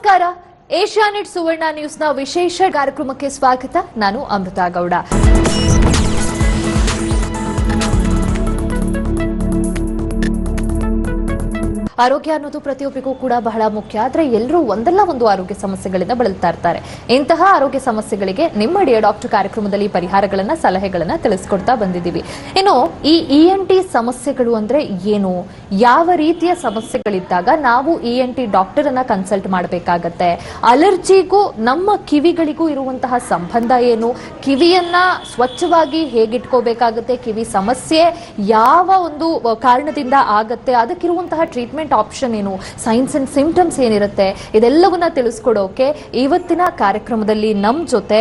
ನಮಸ್ಕಾರ. ಏಷ್ಯಾನೆಟ್ ಸುವರ್ಣ ನ್ಯೂಸ್ನ ವಿಶೇಷ ಕಾರ್ಯಕ್ರಮಕ್ಕೆ ಸ್ವಾಗತ. ನಾನು ಅಮೃತಾ ಗೌಡ. ಆರೋಗ್ಯ ಅನ್ನೋದು ಪ್ರತಿಯೊಬ್ಬರಿಗೂ ಕೂಡ ಬಹಳ ಮುಖ್ಯ. ಆದರೆ ಎಲ್ಲರೂ ಒಂದಲ್ಲ ಒಂದು ಆರೋಗ್ಯ ಸಮಸ್ಯೆಗಳಿಂದ ಬಳಲ್ತಾ ಇರ್ತಾರೆ. ಇಂತಹ ಆರೋಗ್ಯ ಸಮಸ್ಯೆಗಳಿಗೆ ನಿಮ್ಮ ಡಿಯರ್ ಡಾಕ್ಟರ್ ಕಾರ್ಯಕ್ರಮದಲ್ಲಿ ಪರಿಹಾರಗಳನ್ನ, ಸಲಹೆಗಳನ್ನ ತಿಳಿಸ್ಕೊಡ್ತಾ ಬಂದಿದ್ದೀವಿ. ಇನ್ನು ಈ ENT ಸಮಸ್ಯೆಗಳು ಅಂದ್ರೆ ಏನು, ಯಾವ ರೀತಿಯ ಸಮಸ್ಯೆಗಳಿದ್ದಾಗ ನಾವು ENT ಡಾಕ್ಟರ್ ಅನ್ನ ಕನ್ಸಲ್ಟ್ ಮಾಡಬೇಕಾಗತ್ತೆ, ಅಲರ್ಜಿಗೂ ನಮ್ಮ ಕಿವಿಗಳಿಗೂ ಇರುವಂತಹ ಸಂಬಂಧ ಏನು, ಕಿವಿಯನ್ನ ಸ್ವಚ್ಛವಾಗಿ ಹೇಗಿಟ್ಕೋಬೇಕಾಗತ್ತೆ, ಕಿವಿ ಸಮಸ್ಯೆ ಯಾವ ಒಂದು ಕಾರಣದಿಂದ ಆಗತ್ತೆ, ಅದಕ್ಕಿರುವಂತಹ ಟ್ರೀಟ್ಮೆಂಟ್ ಆಪ್ಷನ್ ಏನು, ಸೈನ್ಸ್ ಅಂಡ್ ಸಿಂಪ್ಟಮ್ಸ್ ಏನಿರುತ್ತೆ, ಇದೆಲ್ಲವನ್ನ ತಿಳಿಸ್ಕೊಡೋಕೆ ಇವತ್ತಿನ ಕಾರ್ಯಕ್ರಮದಲ್ಲಿ ನಮ್ಮ ಜೊತೆ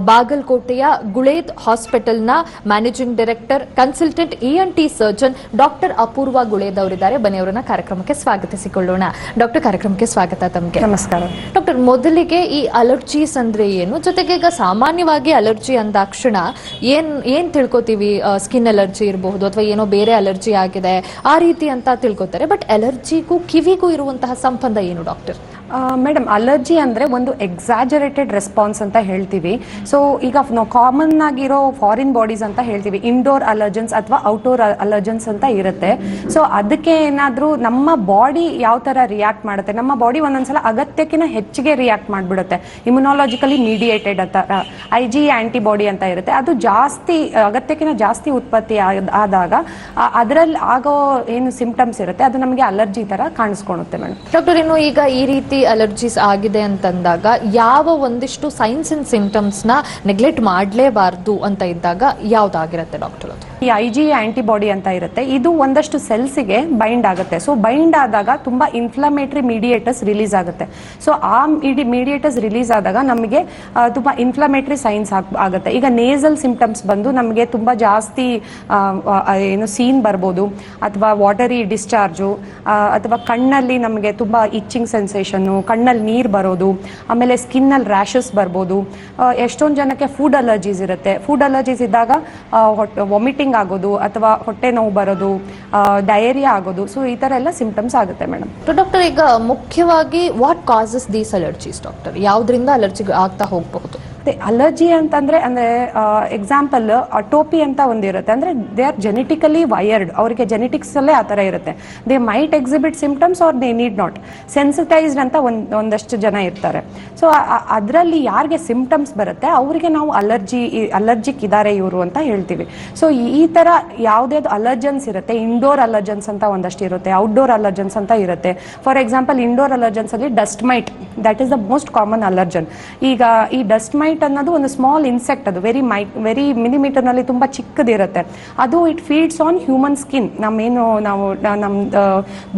ಬಾಗಲಕೋಟೆಯ ಗುಳೇದ್ ಹಾಸ್ಪಿಟಲ್ನ managing director, consultant ENT surgeon doctor Apoorva Guled ಅವರಿದ್ದಾರೆ. ಬನ್ನಿ ಅವರನ್ನ ಕಾರ್ಯಕ್ರಮಕ್ಕೆ ಸ್ವಾಗತಿಸಿಕೊಳ್ಳೋಣ. ಡಾಕ್ಟರ್, ಕಾರ್ಯಕ್ರಮಕ್ಕೆ ಸ್ವಾಗತ ತಮಗೆ. ನಮಸ್ಕಾರ ಡಾಕ್ಟರ್. ಮೊದಲಿಗೆ ಈ ಅಲರ್ಜೀಸ್ ಅಂದ್ರೆ ಏನು, ಜೊತೆಗೆ ಈಗ ಸಾಮಾನ್ಯವಾಗಿ ಅಲರ್ಜಿ ಅಂದಾಕ್ಷಣ ಏನ್ ತಿಳ್ಕೊತೀವಿ, ಸ್ಕಿನ್ ಅಲರ್ಜಿ ಇರಬಹುದು ಅಥವಾ ಏನೋ ಬೇರೆ ಅಲರ್ಜಿ ಆಗಿದೆ ಆ ರೀತಿ ಅಂತ ತಿಳ್ಕೊತಾರೆ. ಬಟ್ ಅಲರ್ಜಿಗೂ ಕಿವಿಗೂ ಇರುವಂತಹ ಸಂಬಂಧ ಏನು ಡಾಕ್ಟರ್? ಮೇಡಮ್, ಅಲರ್ಜಿ ಅಂದರೆ ಒಂದು ಎಕ್ಸಾಜರೇಟೆಡ್ ರೆಸ್ಪಾನ್ಸ್ ಅಂತ ಹೇಳ್ತೀವಿ. ಸೊ ಈಗ ನಾವು ಕಾಮನ್ ಆಗಿರೋ ಫಾರಿನ್ ಬಾಡೀಸ್ ಅಂತ ಹೇಳ್ತೀವಿ, ಇಂಡೋರ್ ಅಲರ್ಜನ್ಸ್ ಅಥವಾ ಔಟ್ಡೋರ್ ಅಲರ್ಜನ್ಸ್ ಅಂತ ಇರುತ್ತೆ. ಸೊ ಅದಕ್ಕೆ ಏನಾದರೂ ನಮ್ಮ ಬಾಡಿ ಯಾವ ಥರ ರಿಯಾಕ್ಟ್ ಮಾಡುತ್ತೆ, ನಮ್ಮ ಬಾಡಿ ಒಂದೊಂದ್ಸಲ ಅಗತ್ಯಕ್ಕಿಂತ ಹೆಚ್ಚಿಗೆ ರಿಯಾಕ್ಟ್ ಮಾಡಿಬಿಡುತ್ತೆ. ಇಮ್ಯುನಾಲಜಿಕಲಿ ಮೀಡಿಯೇಟೆಡ್ ಅಂತ IG ಆಂಟಿಬಾಡಿ ಅಂತ ಇರುತ್ತೆ. ಅದು ಜಾಸ್ತಿ ಅಗತ್ಯಕ್ಕಿಂತ ಜಾಸ್ತಿ ಉತ್ಪತ್ತಿ ಆದಾಗ ಅದರಲ್ಲಿ ಆಗೋ ಏನು ಸಿಂಪ್ಟಮ್ಸ್ ಇರುತ್ತೆ ಅದು ನಮಗೆ ಅಲರ್ಜಿ ಥರ ಕಾಣಿಸ್ಕೊಳುತ್ತೆ ಮೇಡಮ್. ಡಾಕ್ಟರ್, ಇನ್ನು ಈಗ ಈ ರೀತಿ ಅಲರ್ಜೀಸ್ ಆಗಿದೆ ಅಂತಂದಾಗ ಯಾವ ಒಂದಿಷ್ಟು ಸೈನ್ಸ್ ಅಂಡ್ ಸಿಂಪ್ಟಮ್ಸ್ ನ ನೆಗ್ಲೆಕ್ಟ್ ಮಾಡಲೇಬಾರದು ಅಂತ ಇದ್ದಾಗ ಯಾವ್ದಾಗಿರುತ್ತೆ ಡಾಕ್ಟರ್? ಅದು ಈ IG ಆಂಟಿಬಾಡಿ ಅಂತ ಇರುತ್ತೆ, ಇದು ಒಂದಷ್ಟು ಸೆಲ್ಸ್ಗೆ ಬೈಂಡ್ ಆಗುತ್ತೆ. ಸೊ ಬೈಂಡ್ ಆದಾಗ ತುಂಬಾ ಇನ್ಫ್ಲಮೇಟರಿ ಮೀಡಿಯೇಟರ್ಸ್ ರಿಲೀಸ್ ಆಗುತ್ತೆ. ಸೊ ಆ ಮೀಡಿಯೇಟರ್ಸ್ ರಿಲೀಸ್ ಆದಾಗ ನಮಗೆ ತುಂಬಾ ಇನ್ಫ್ಲಮೇಟರಿ ಸೈನ್ಸ್ ಆಗುತ್ತೆ. ಈಗ ನೇಸಲ್ ಸಿಂಪ್ಟಮ್ಸ್ ಬಂದು ನಮಗೆ ತುಂಬಾ ಜಾಸ್ತಿ ಏನು ಸೀನ್ ಬರ್ಬೋದು, ಅಥವಾ ವಾಟರಿ ಡಿಸ್ಚಾರ್ಜು, ಅಥವಾ ಕಣ್ಣಲ್ಲಿ ನಮಗೆ ತುಂಬಾ ಇಚ್ಚಿಂಗ್ ಸೆನ್ಸೇಷನ್, ಕಣ್ಣಲ್ಲಿ ನೀರು ಬರೋದು, ಆಮೇಲೆ ಸ್ಕಿನ್ನಲ್ಲಿ ರ್ಯಾಷಸ್ ಬರ್ಬೋದು. ಎಷ್ಟೊಂದು ಜನಕ್ಕೆ ಫುಡ್ ಅಲರ್ಜೀಸ್ ಇರುತ್ತೆ. ಫುಡ್ ಅಲರ್ಜೀಸ್ ಇದ್ದಾಗ ವಾಮಿಟಿಂಗ್ ಆಗೋದು ಅಥವಾ ಹೊಟ್ಟೆ ನೋವು ಬರೋದು, ಡಯೇರಿಯಾ ಆಗೋದು. ಸೊ ಈ ತರ ಎಲ್ಲ ಸಿಂಪ್ಟಮ್ಸ್ ಆಗುತ್ತೆ ಮೇಡಮ್. ಡಾಕ್ಟರ್, ಈಗ ಮುಖ್ಯವಾಗಿ what causes these allergies doctor? ಯಾವ್ದ್ರಿಂದ ಅಲರ್ಜಿ ಆಗ್ತಾ ಹೋಗಬಹುದು? ಅಲರ್ಜಿ ಅಂತಂದ್ರೆ ಎಕ್ಸಾಂಪಲ್ ಅಟೋಪಿ ಅಂತ ಒಂದಿರುತ್ತೆ. ಅಂದ್ರೆ ದೇ ಆರ್ ಜೆನೆಟಿಕಲಿ ವೈರ್ಡ್, ಅವರಿಗೆ ಜೆನೆಟಿಕ್ಸ್ ಅಲ್ಲೇ ಆ ತರ ಇರುತ್ತೆ. They might exhibit symptoms or they need not. Sensitized ಅಂತ ಒಂದಷ್ಟು ಜನ ಇರ್ತಾರೆ. ಸೊ ಅದರಲ್ಲಿ ಯಾರಿಗೆ ಸಿಂಪ್ಟಮ್ಸ್ ಬರುತ್ತೆ ಅವರಿಗೆ ನಾವು ಅಲರ್ಜಿಕ್ ಇದ್ದಾರೆ ಇವರು ಅಂತ ಹೇಳ್ತೀವಿ. ಸೊ ಈ ತರ ಯಾವುದ್ಯಾವ್ದು ಅಲರ್ಜನ್ಸ್ ಇರುತ್ತೆ, ಇಂಡೋರ್ ಅಲರ್ಜನ್ಸ್ ಅಂತ ಒಂದಷ್ಟು ಇರುತ್ತೆ, ಔಟ್ಡೋರ್ ಅಲರ್ಜನ್ಸ್ ಅಂತ ಇರುತ್ತೆ. ಫಾರ್ ಎಕ್ಸಾಂಪಲ್ ಇಂಡೋರ್ ಅಲರ್ಜನ್ಸ್ ಅಲ್ಲಿ dust mite, that is the most common allergen. ಈಗ ಈ ಡಸ್ಟ್ ಮೈಟ್ ಅನ್ನೋದು ಒಂದು ಸ್ಮಾಲ್ ಇನ್ಸೆಕ್ಟ್, ಅದು ವೆರಿ ಮಿಲಿಮೀಟರ್ ನಲ್ಲಿ ತುಂಬಾ ಚಿಕ್ಕದಿರುತ್ತೆ. ಅದು it feeds on human skin. ನಮ್ದು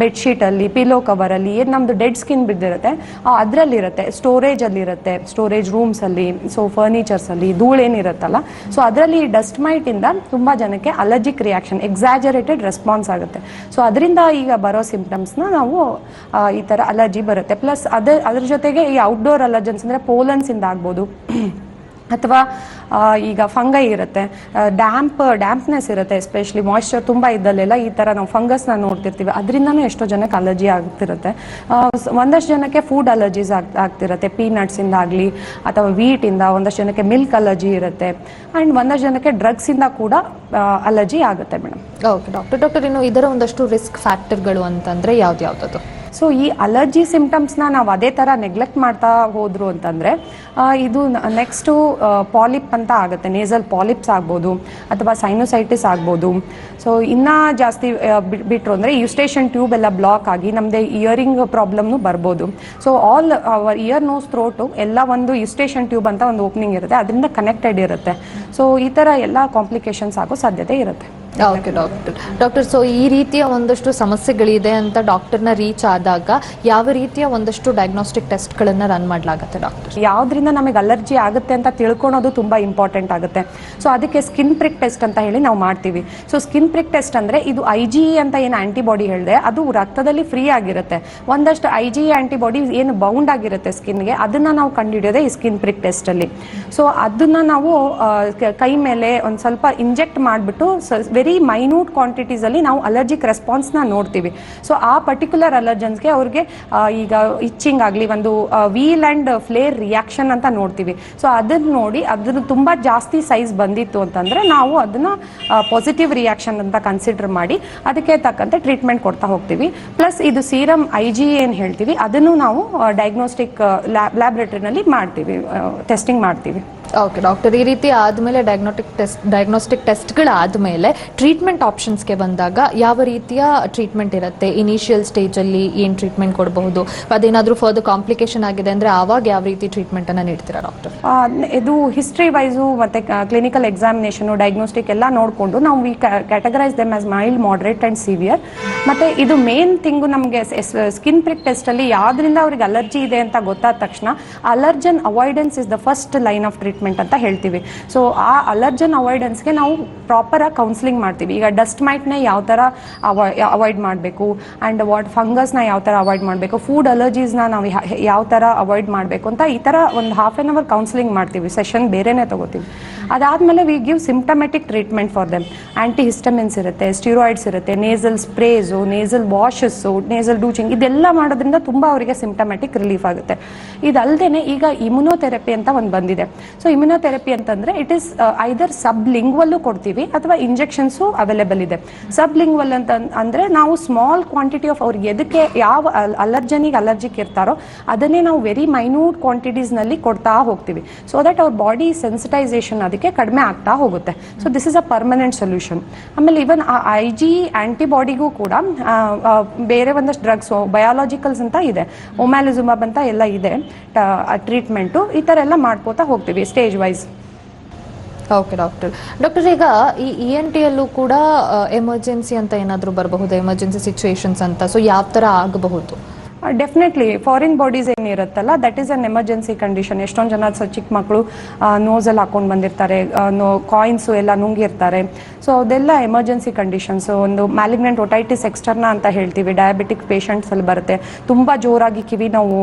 ಬೆಡ್ಶೀಟ್ ಅಲ್ಲಿ, ಪಿಲೋ ಕವರ್ ಅಲ್ಲಿ ಏನ್ ನಮ್ದು ಡೆಡ್ ಸ್ಕಿನ್ ಬಿದ್ದಿರುತ್ತೆ ಅದ್ರಲ್ಲಿ ಇರುತ್ತೆ, ಸ್ಟೋರೇಜ್ ಅಲ್ಲಿ ಇರುತ್ತೆ, ಸ್ಟೋರೇಜ್ ರೂಮ್ಸ್ ಅಲ್ಲಿ, ಸೊ ಫರ್ನಿಚರ್ಸ್ ಅಲ್ಲಿ ಧೂಳೇನಿರುತ್ತಲ್ಲ, ಸೊ ಅದರಲ್ಲಿ ಡಸ್ಟ್ ಮೈಟ್ ಇಂದ ತುಂಬಾ ಜನಕ್ಕೆ ಅಲರ್ಜಿಕ್ ರಿಯಾಕ್ಷನ್, ಎಕ್ಸಾಜರೇಟೆಡ್ ರೆಸ್ಪಾನ್ಸ್ ಆಗುತ್ತೆ. ಸೊ ಅದರಿಂದ ಈಗ ಬರೋ ಸಿಂಪ್ಟಮ್ಸ್ ನ ನಾವು ಈ ತರ ಅಲರ್ಜಿ ಬರುತ್ತೆ. ಪ್ಲಸ್ ಅದ್ರ ಜೊತೆಗೆ ಈ ಔಟ್ಡೋರ್ ಅಲರ್ಜನ್ಸ್ ಅಂದ್ರೆ ಪೋಲನ್ಸ್ ಇಂದ ಆಗ್ಬೋದು, ಅಥವಾ ಈಗ ಫಂಗೈ ಇರುತ್ತೆ, ಡ್ಯಾಂಪ್ನೆಸ್ ಇರುತ್ತೆ, ಎಸ್ಪೆಷಲಿ ಮಾಯಿಶ್ಚರ್ ತುಂಬ ಇದ್ದಲ್ಲೆಲ್ಲ ಈ ಥರ ನಾವು ಫಂಗಸ್ನ ನೋಡ್ತಿರ್ತೀವಿ. ಅದರಿಂದನೂ ಎಷ್ಟೋ ಜನಕ್ಕೆ ಅಲರ್ಜಿ ಆಗ್ತಿರುತ್ತೆ. ಒಂದಷ್ಟು ಜನಕ್ಕೆ ಫುಡ್ ಅಲರ್ಜೀಸ್ ಆಗ್ತಿರುತ್ತೆ, ಪೀನಟ್ಸಿಂದ ಆಗಲಿ ಅಥವಾ ವೀಟಿಂದ. ಒಂದಷ್ಟು ಜನಕ್ಕೆ ಮಿಲ್ಕ್ ಅಲರ್ಜಿ ಇರುತ್ತೆ, ಆ್ಯಂಡ್ ಒಂದಷ್ಟು ಜನಕ್ಕೆ ಡ್ರಗ್ಸಿಂದ ಕೂಡ ಅಲರ್ಜಿ ಆಗುತ್ತೆ ಮೇಡಮ್. ಓಕೆ ಡಾಕ್ಟರ್, ಇನ್ನು ಇದರ ಒಂದಷ್ಟು ರಿಸ್ಕ್ ಫ್ಯಾಕ್ಟರ್ಗಳು ಅಂತಂದರೆ ಯಾವ್ದು? ಸೊ ಈ ಅಲರ್ಜಿ ಸಿಂಪ್ಟಮ್ಸ್ನ ನಾವು ಅದೇ ಥರ ನೆಗ್ಲೆಕ್ಟ್ ಮಾಡ್ತಾ ಹೋದ್ರು ಅಂತಂದರೆ ಇದು ನೆಕ್ಸ್ಟು ಪಾಲಿಪ್ ಅಂತ ಆಗುತ್ತೆ. ನೇಸಲ್ ಪಾಲಿಪ್ಸ್ ಆಗ್ಬೋದು ಅಥವಾ ಸೈನೋಸೈಟಿಸ್ ಆಗ್ಬೋದು. ಸೊ ಇನ್ನೂ ಜಾಸ್ತಿ ಬಿಟ್ಟರು ಅಂದರೆ ಯುಸ್ಟೇಷನ್ ಟ್ಯೂಬ್ ಎಲ್ಲ ಬ್ಲಾಕ್ ಆಗಿ ನಮ್ಮದೇ ಇಯರಿಂಗ್ ಪ್ರಾಬ್ಲಮ್ನು ಬರ್ಬೋದು. So all our ear, nose, throat ಎಲ್ಲ ಒಂದು ಯುಸ್ಟೇಷನ್ ಟ್ಯೂಬ್ ಅಂತ ಒಂದು ಓಪನಿಂಗ್ ಇರುತ್ತೆ, ಅದರಿಂದ ಕನೆಕ್ಟೆಡ್ ಇರುತ್ತೆ. ಸೊ ಈ ಥರ ಎಲ್ಲ ಕಾಂಪ್ಲಿಕೇಶನ್ಸ್ ಆಗೋ ಸಾಧ್ಯತೆ ಇರುತ್ತೆ. ಓಕೆ ಡಾಕ್ಟರ್, ಸೊ ಈ ರೀತಿಯ ಒಂದಷ್ಟು ಸಮಸ್ಯೆಗಳಿದೆ ಅಂತ ಡಾಕ್ಟರ್ನ ರೀಚ್ ಆದಾಗ ಯಾವ ರೀತಿಯ ಒಂದಷ್ಟು ಡಯಾಗ್ನೋಸ್ಟಿಕ್ ಟೆಸ್ಟ್ಗಳನ್ನು ರನ್ ಮಾಡಲಾಗುತ್ತೆ ಡಾಕ್ಟರ್? ಯಾವುದರಿಂದ ನಮಗೆ ಅಲರ್ಜಿ ಆಗುತ್ತೆ ಅಂತ ತಿಳ್ಕೊಳೋದು ತುಂಬ ಇಂಪಾರ್ಟೆಂಟ್ ಆಗುತ್ತೆ. ಸೊ ಅದಕ್ಕೆ ಸ್ಕಿನ್ ಪ್ರಿಕ್ ಟೆಸ್ಟ್ ಅಂತ ಹೇಳಿ ನಾವು ಮಾಡ್ತೀವಿ. ಸೊ ಸ್ಕಿನ್ ಪ್ರಿಕ್ ಟೆಸ್ಟ್ ಅಂದರೆ ಇದು IgE ಅಂತ ಏನು ಆಂಟಿಬಾಡಿ ಹೇಳಿದೆ ಅದು ರಕ್ತದಲ್ಲಿ ಫ್ರೀ ಆಗಿರುತ್ತೆ. ಒಂದಷ್ಟು IgE ಆಂಟಿಬಾಡಿ ಏನು ಬೌಂಡ್ ಆಗಿರುತ್ತೆ ಸ್ಕಿನ್ಗೆ, ಅದನ್ನು ನಾವು ಕಂಡುಹಿಡಿಯೋದೇ ಈ ಸ್ಕಿನ್ ಪ್ರಿಕ್ ಟೆಸ್ಟಲ್ಲಿ. ಸೊ ಅದನ್ನು ನಾವು ಕೈ ಮೇಲೆ ಒಂದು ಸ್ವಲ್ಪ ಇಂಜೆಕ್ಟ್ ಮಾಡಿಬಿಟ್ಟು ವೆರಿ ಮೈನ್ಯೂಟ್ ಕ್ವಾಂಟಿಟೀಸ್ ಅಲ್ಲಿ ನಾವು ಅಲರ್ಜಿಕ್ ರೆಸ್ಪಾನ್ಸ್ ನ ನೋಡ್ತೀವಿ. ಸೊ ಆ ಪರ್ಟಿಕ್ಯುಲರ್ ಅಲರ್ಜನ್ಸ್ಗೆ ಅವ್ರಿಗೆ ಈಗ ಇಚ್ಚಿಂಗ್ ಆಗಲಿ, ಒಂದು ವೀಲ್ ಅಂಡ್ ಫ್ಲೇರ್ ರಿಯಾಕ್ಷನ್ ಅಂತ ನೋಡ್ತೀವಿ. ಸೊ ಅದನ್ನ ನೋಡಿ ಅದನ್ನು ತುಂಬಾ ಜಾಸ್ತಿ ಸೈಜ್ ಬಂದಿತ್ತು ಅಂತಂದ್ರೆ ನಾವು ಅದನ್ನ ಪಾಸಿಟಿವ್ ರಿಯಾಕ್ಷನ್ ಅಂತ ಕನ್ಸಿಡರ್ ಮಾಡಿ ಅದಕ್ಕೆ ತಕ್ಕಂತೆ ಟ್ರೀಟ್ಮೆಂಟ್ ಕೊಡ್ತಾ ಹೋಗ್ತೀವಿ. ಪ್ಲಸ್ ಇದು ಸೀರಮ್ IG ಏನ್ ಹೇಳ್ತೀವಿ ಅದನ್ನು ನಾವು ಡಯಾಗ್ನೋಸ್ಟಿಕ್ ಲ್ಯಾಬ್ರೇಟರಿನಲ್ಲಿ ಮಾಡ್ತೀವಿ, ಟೆಸ್ಟಿಂಗ್ ಮಾಡ್ತೀವಿ. ಓಕೆ ಡಾಕ್ಟರ್, ಈ ರೀತಿ ಆದಮೇಲೆ ಡಯಾಗ್ನೋಸ್ಟಿಕ್ ಟೆಸ್ಟ್ಗಳಾದಮೇಲೆ ಟ್ರೀಟ್ಮೆಂಟ್ ಆಪ್ಷನ್ಸ್ಗೆ ಬಂದಾಗ ಯಾವ ರೀತಿಯ ಟ್ರೀಟ್ಮೆಂಟ್ ಇರುತ್ತೆ? ಇನಿಷಿಯಲ್ ಸ್ಟೇಜಲ್ಲಿ ಏನು ಟ್ರೀಟ್ಮೆಂಟ್ ಕೊಡಬಹುದು? ಅದೇನಾದರೂ ಫರ್ದರ್ ಕಾಂಪ್ಲಿಕೇಶನ್ ಆಗಿದೆ ಅಂದರೆ ಆವಾಗ ಯಾವ ರೀತಿ ಟ್ರೀಟ್ಮೆಂಟನ್ನು ನೀಡ್ತೀರಾ ಡಾಕ್ಟರ್? ಇದು ಹಿಸ್ಟ್ರಿ ವೈಸು ಮತ್ತು ಕ್ಲಿನಿಕಲ್ ಎಕ್ಸಾಮಿನೇಷನು, ಡಯಾಗ್ನೋಸ್ಟಿಕ್ ಎಲ್ಲ ನೋಡಿಕೊಂಡು ನಾವು categorise them as mild, moderate and severe. ಮತ್ತು ಇದು ಮೇನ್ ಥಿಂಗು ನಮಗೆ ಸ್ಕಿನ್ ಪ್ರಿಕ್ ಟೆಸ್ಟಲ್ಲಿ ಯಾವುದರಿಂದ ಅವ್ರಿಗೆ ಅಲರ್ಜಿ ಇದೆ ಅಂತ ಗೊತ್ತಾದ ತಕ್ಷಣ allergen avoidance is the first line of treatment ಅಂತ ಹೇಳ್ತೀವಿ. ಸೊ ಆ ಅಲರ್ಜನ್ ಅವಾಯ್ಡೆನ್ಸ್ಗೆ ನಾವು ಪ್ರಾಪರಾಗಿ ಕೌನ್ಸಿಲಿಂಗ್ ಮಾಡ್ತೀವಿ. ಈಗ ಡಸ್ಟ್ ಮೈಟ್ನ ಯಾವ ಥರ ಅವಾಯ್ಡ್ ಮಾಡಬೇಕು, ಆ್ಯಂಡ್ ಫಂಗಸ್ನ ಯಾವ ಥರ ಅವಾಯ್ಡ್ ಮಾಡಬೇಕು, ಫುಡ್ ಅಲರ್ಜೀಸ್ನ ನಾವು ಯಾವ ಥರ ಅವಾಯ್ಡ್ ಮಾಡಬೇಕು ಅಂತ ಈ ಥರ ಒಂದು ಹಾಫ್ ಆನ್ ಅವರ್ ಕೌನ್ಸಿಲಿಂಗ್ ಮಾಡ್ತೀವಿ. ಸೆಷನ್ ಬೇರೆನೇ ತಗೋತೀವಿ. ಅದಾದಮೇಲೆ we give symptomatic treatment for them. Anti histamines ಇರುತ್ತೆ, ಸ್ಟಿರಾಯ್ಡ್ಸ್ ಇರುತ್ತೆ, nasal sprays, nasal washes, nasal douching, ಇದೆಲ್ಲ ಮಾಡೋದ್ರಿಂದ ತುಂಬ ಅವರಿಗೆ ಸಿಂಪ್ಟಮೆಟಿಕ್ ರಿಲೀಫ್ ಆಗುತ್ತೆ. ಇದಲ್ಲದೆ ಈಗ ಇಮ್ಯುನೋಥೆರಪಿ ಅಂತ ಒಂದು ಬಂದಿದೆ. ಸೊ ಇಮ್ಯುನೋಥೆರಪಿ ಅಂತಂದರೆ ಇಟ್ ಈಸ್ ಐದರ್ ಸಬ್ ಲಿಂಗ್ವಲ್ಲೂ ಕೊಡ್ತೀವಿ ಅಥವಾ ಇಂಜೆಕ್ಷನ್ಸು ಅವೈಲೇಬಲ್ ಇದೆ. ಸಬ್ ಲಿಂಗ್ವಲ್ ಅಂತ ಅಂದರೆ ನಾವು ಸ್ಮಾಲ್ ಕ್ವಾಂಟಿಟಿ ಆಫ್ ಅವ್ರಿಗೆ ಎದಕ್ಕೆ ಯಾವ ಅಲರ್ಜಿಕ್ ಇರ್ತಾರೋ ಅದನ್ನೇ ನಾವು ವೆರಿ ಮೈನ್ಯೂಟ್ ಕ್ವಾಂಟಿಟೀಸ್ನಲ್ಲಿ ಕೊಡ್ತಾ ಹೋಗ್ತೀವಿ. ಸೊ ದಟ್ ಅವ್ರ ಬಾಡಿ ಸೆನ್ಸಿಟೈಸೇಷನ್ ಅದಕ್ಕೆ ಕಡಿಮೆ ಆಗ್ತಾ ಹೋಗುತ್ತೆ. So this is a permanent solution. ಆಮೇಲೆ ಇವನ್ IG ಆಂಟಿಬಾಡಿಗೂ ಕೂಡ ಬೇರೆ ಒಂದಷ್ಟು ಡ್ರಗ್ಸ್, ಬಯಾಲಜಿಕಲ್ಸ್ ಅಂತ ಇದೆ, ಒಮ್ಯಾಲಿಜುಮಾಬ್ ಅಂತ ಎಲ್ಲ ಇದೆ ಟ್ರೀಟ್ಮೆಂಟು. ಈ ಥರ ಎಲ್ಲ ಮಾಡ್ಕೋತಾ ಹೋಗ್ತೀವಿ ಸ್ಟೇಜ್ ವೈಸ್. Okay doctor. ಈಗ ಈ ENT ಯಲ್ಲೂ ಕೂಡ ಎಮರ್ಜೆನ್ಸಿ ಅಂತ ಏನಾದರೂ ಬರಬಹುದು, ಎಮರ್ಜೆನ್ಸಿ ಸಿಚುವೇಶನ್ಸ್ ಅಂತ, ಸೊ ಯಾವ ಥರ ಆಗಬಹುದು? ಡೆಫಿನೆಟ್ಲಿ ಫಾರಿನ್ ಬಾಡೀಸ್ ಏನಿರುತ್ತಲ್ಲ that is an emergency condition. ಎಷ್ಟೊಂದು ಜನ ಚಿಕ್ಕ ಮಕ್ಕಳು ನೋಸಲ್ಲಿ ಹಾಕೊಂಡು ಬಂದಿರ್ತಾರೆ, ಕಾಯಿನ್ಸು ಎಲ್ಲ ನುಂಗಿರ್ತಾರೆ. ಸೊ ಅದೆಲ್ಲ ಎಮರ್ಜೆನ್ಸಿ ಕಂಡೀಷನ್ಸ್. ಒಂದು ಮ್ಯಾಲಿಗ್ನೆಂಟ್ ಒಟೈಟಿಸ್ ಎಕ್ಸ್ಟರ್ನಾ ಅಂತ ಹೇಳ್ತೀವಿ, ಡಯಾಬಿಟಿಕ್ ಪೇಷಂಟ್ಸಲ್ಲಿ ಬರುತ್ತೆ. ತುಂಬ ಜೋರಾಗಿ ಕಿವಿ ನೋವು,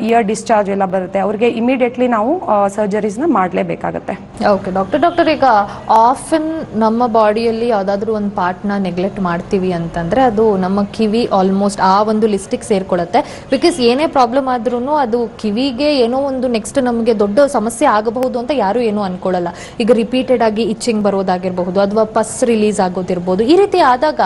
ಇಯರ್ ಡಿಸ್ಚಾರ್ಜ್ ಎಲ್ಲ ಬರುತ್ತೆ. ಅವ್ರಿಗೆ ಇಮಿಡಿಯೇಟ್ಲಿ ನಾವು ಸರ್ಜರೀಸ್ನ ಮಾಡಲೇಬೇಕಾಗತ್ತೆ. ಓಕೆ ಡಾಕ್ಟರ್, ಈಗ ಆಫನ್ ನಮ್ಮ ಬಾಡಿಯಲ್ಲಿ ಯಾವುದಾದ್ರೂ ಒಂದು ಪಾರ್ಟ್ನ ನೆಗ್ಲೆಕ್ಟ್ ಮಾಡ್ತೀವಿ ಅಂತಂದರೆ ಅದು ನಮ್ಮ ಕಿವಿ ಆಲ್ಮೋಸ್ಟ್ ಆ ಒಂದು ಲಿಸ್ಟಿಗೆ ಸೇರ್ಕೊಳ್ಳುತ್ತೆ. ಬಿಕಾಸ್ ಏನೇ ಪ್ರಾಬ್ಲಮ್ ಆದ್ರೂ ಅದು ಕಿವಿಗೆ ಏನೋ ಒಂದು ನೆಕ್ಸ್ಟ್ ನಮಗೆ ದೊಡ್ಡ ಸಮಸ್ಯೆ ಆಗಬಹುದು ಅಂತ ಯಾರು ಏನೂ ಅನ್ಕೊಳ್ಳಲ್ಲ. ಈಗ ರಿಪೀಟೆಡ್ ಆಗಿ ಇಚ್ಚಿಂಗ್ ಬರೋದಾಗಿರ್ಬಹುದು ಅಥವಾ ಪಸ್ ರಿಲೀಸ್ ಆಗೋದಿರ್ಬೋದು. ಈ ರೀತಿ ಆದಾಗ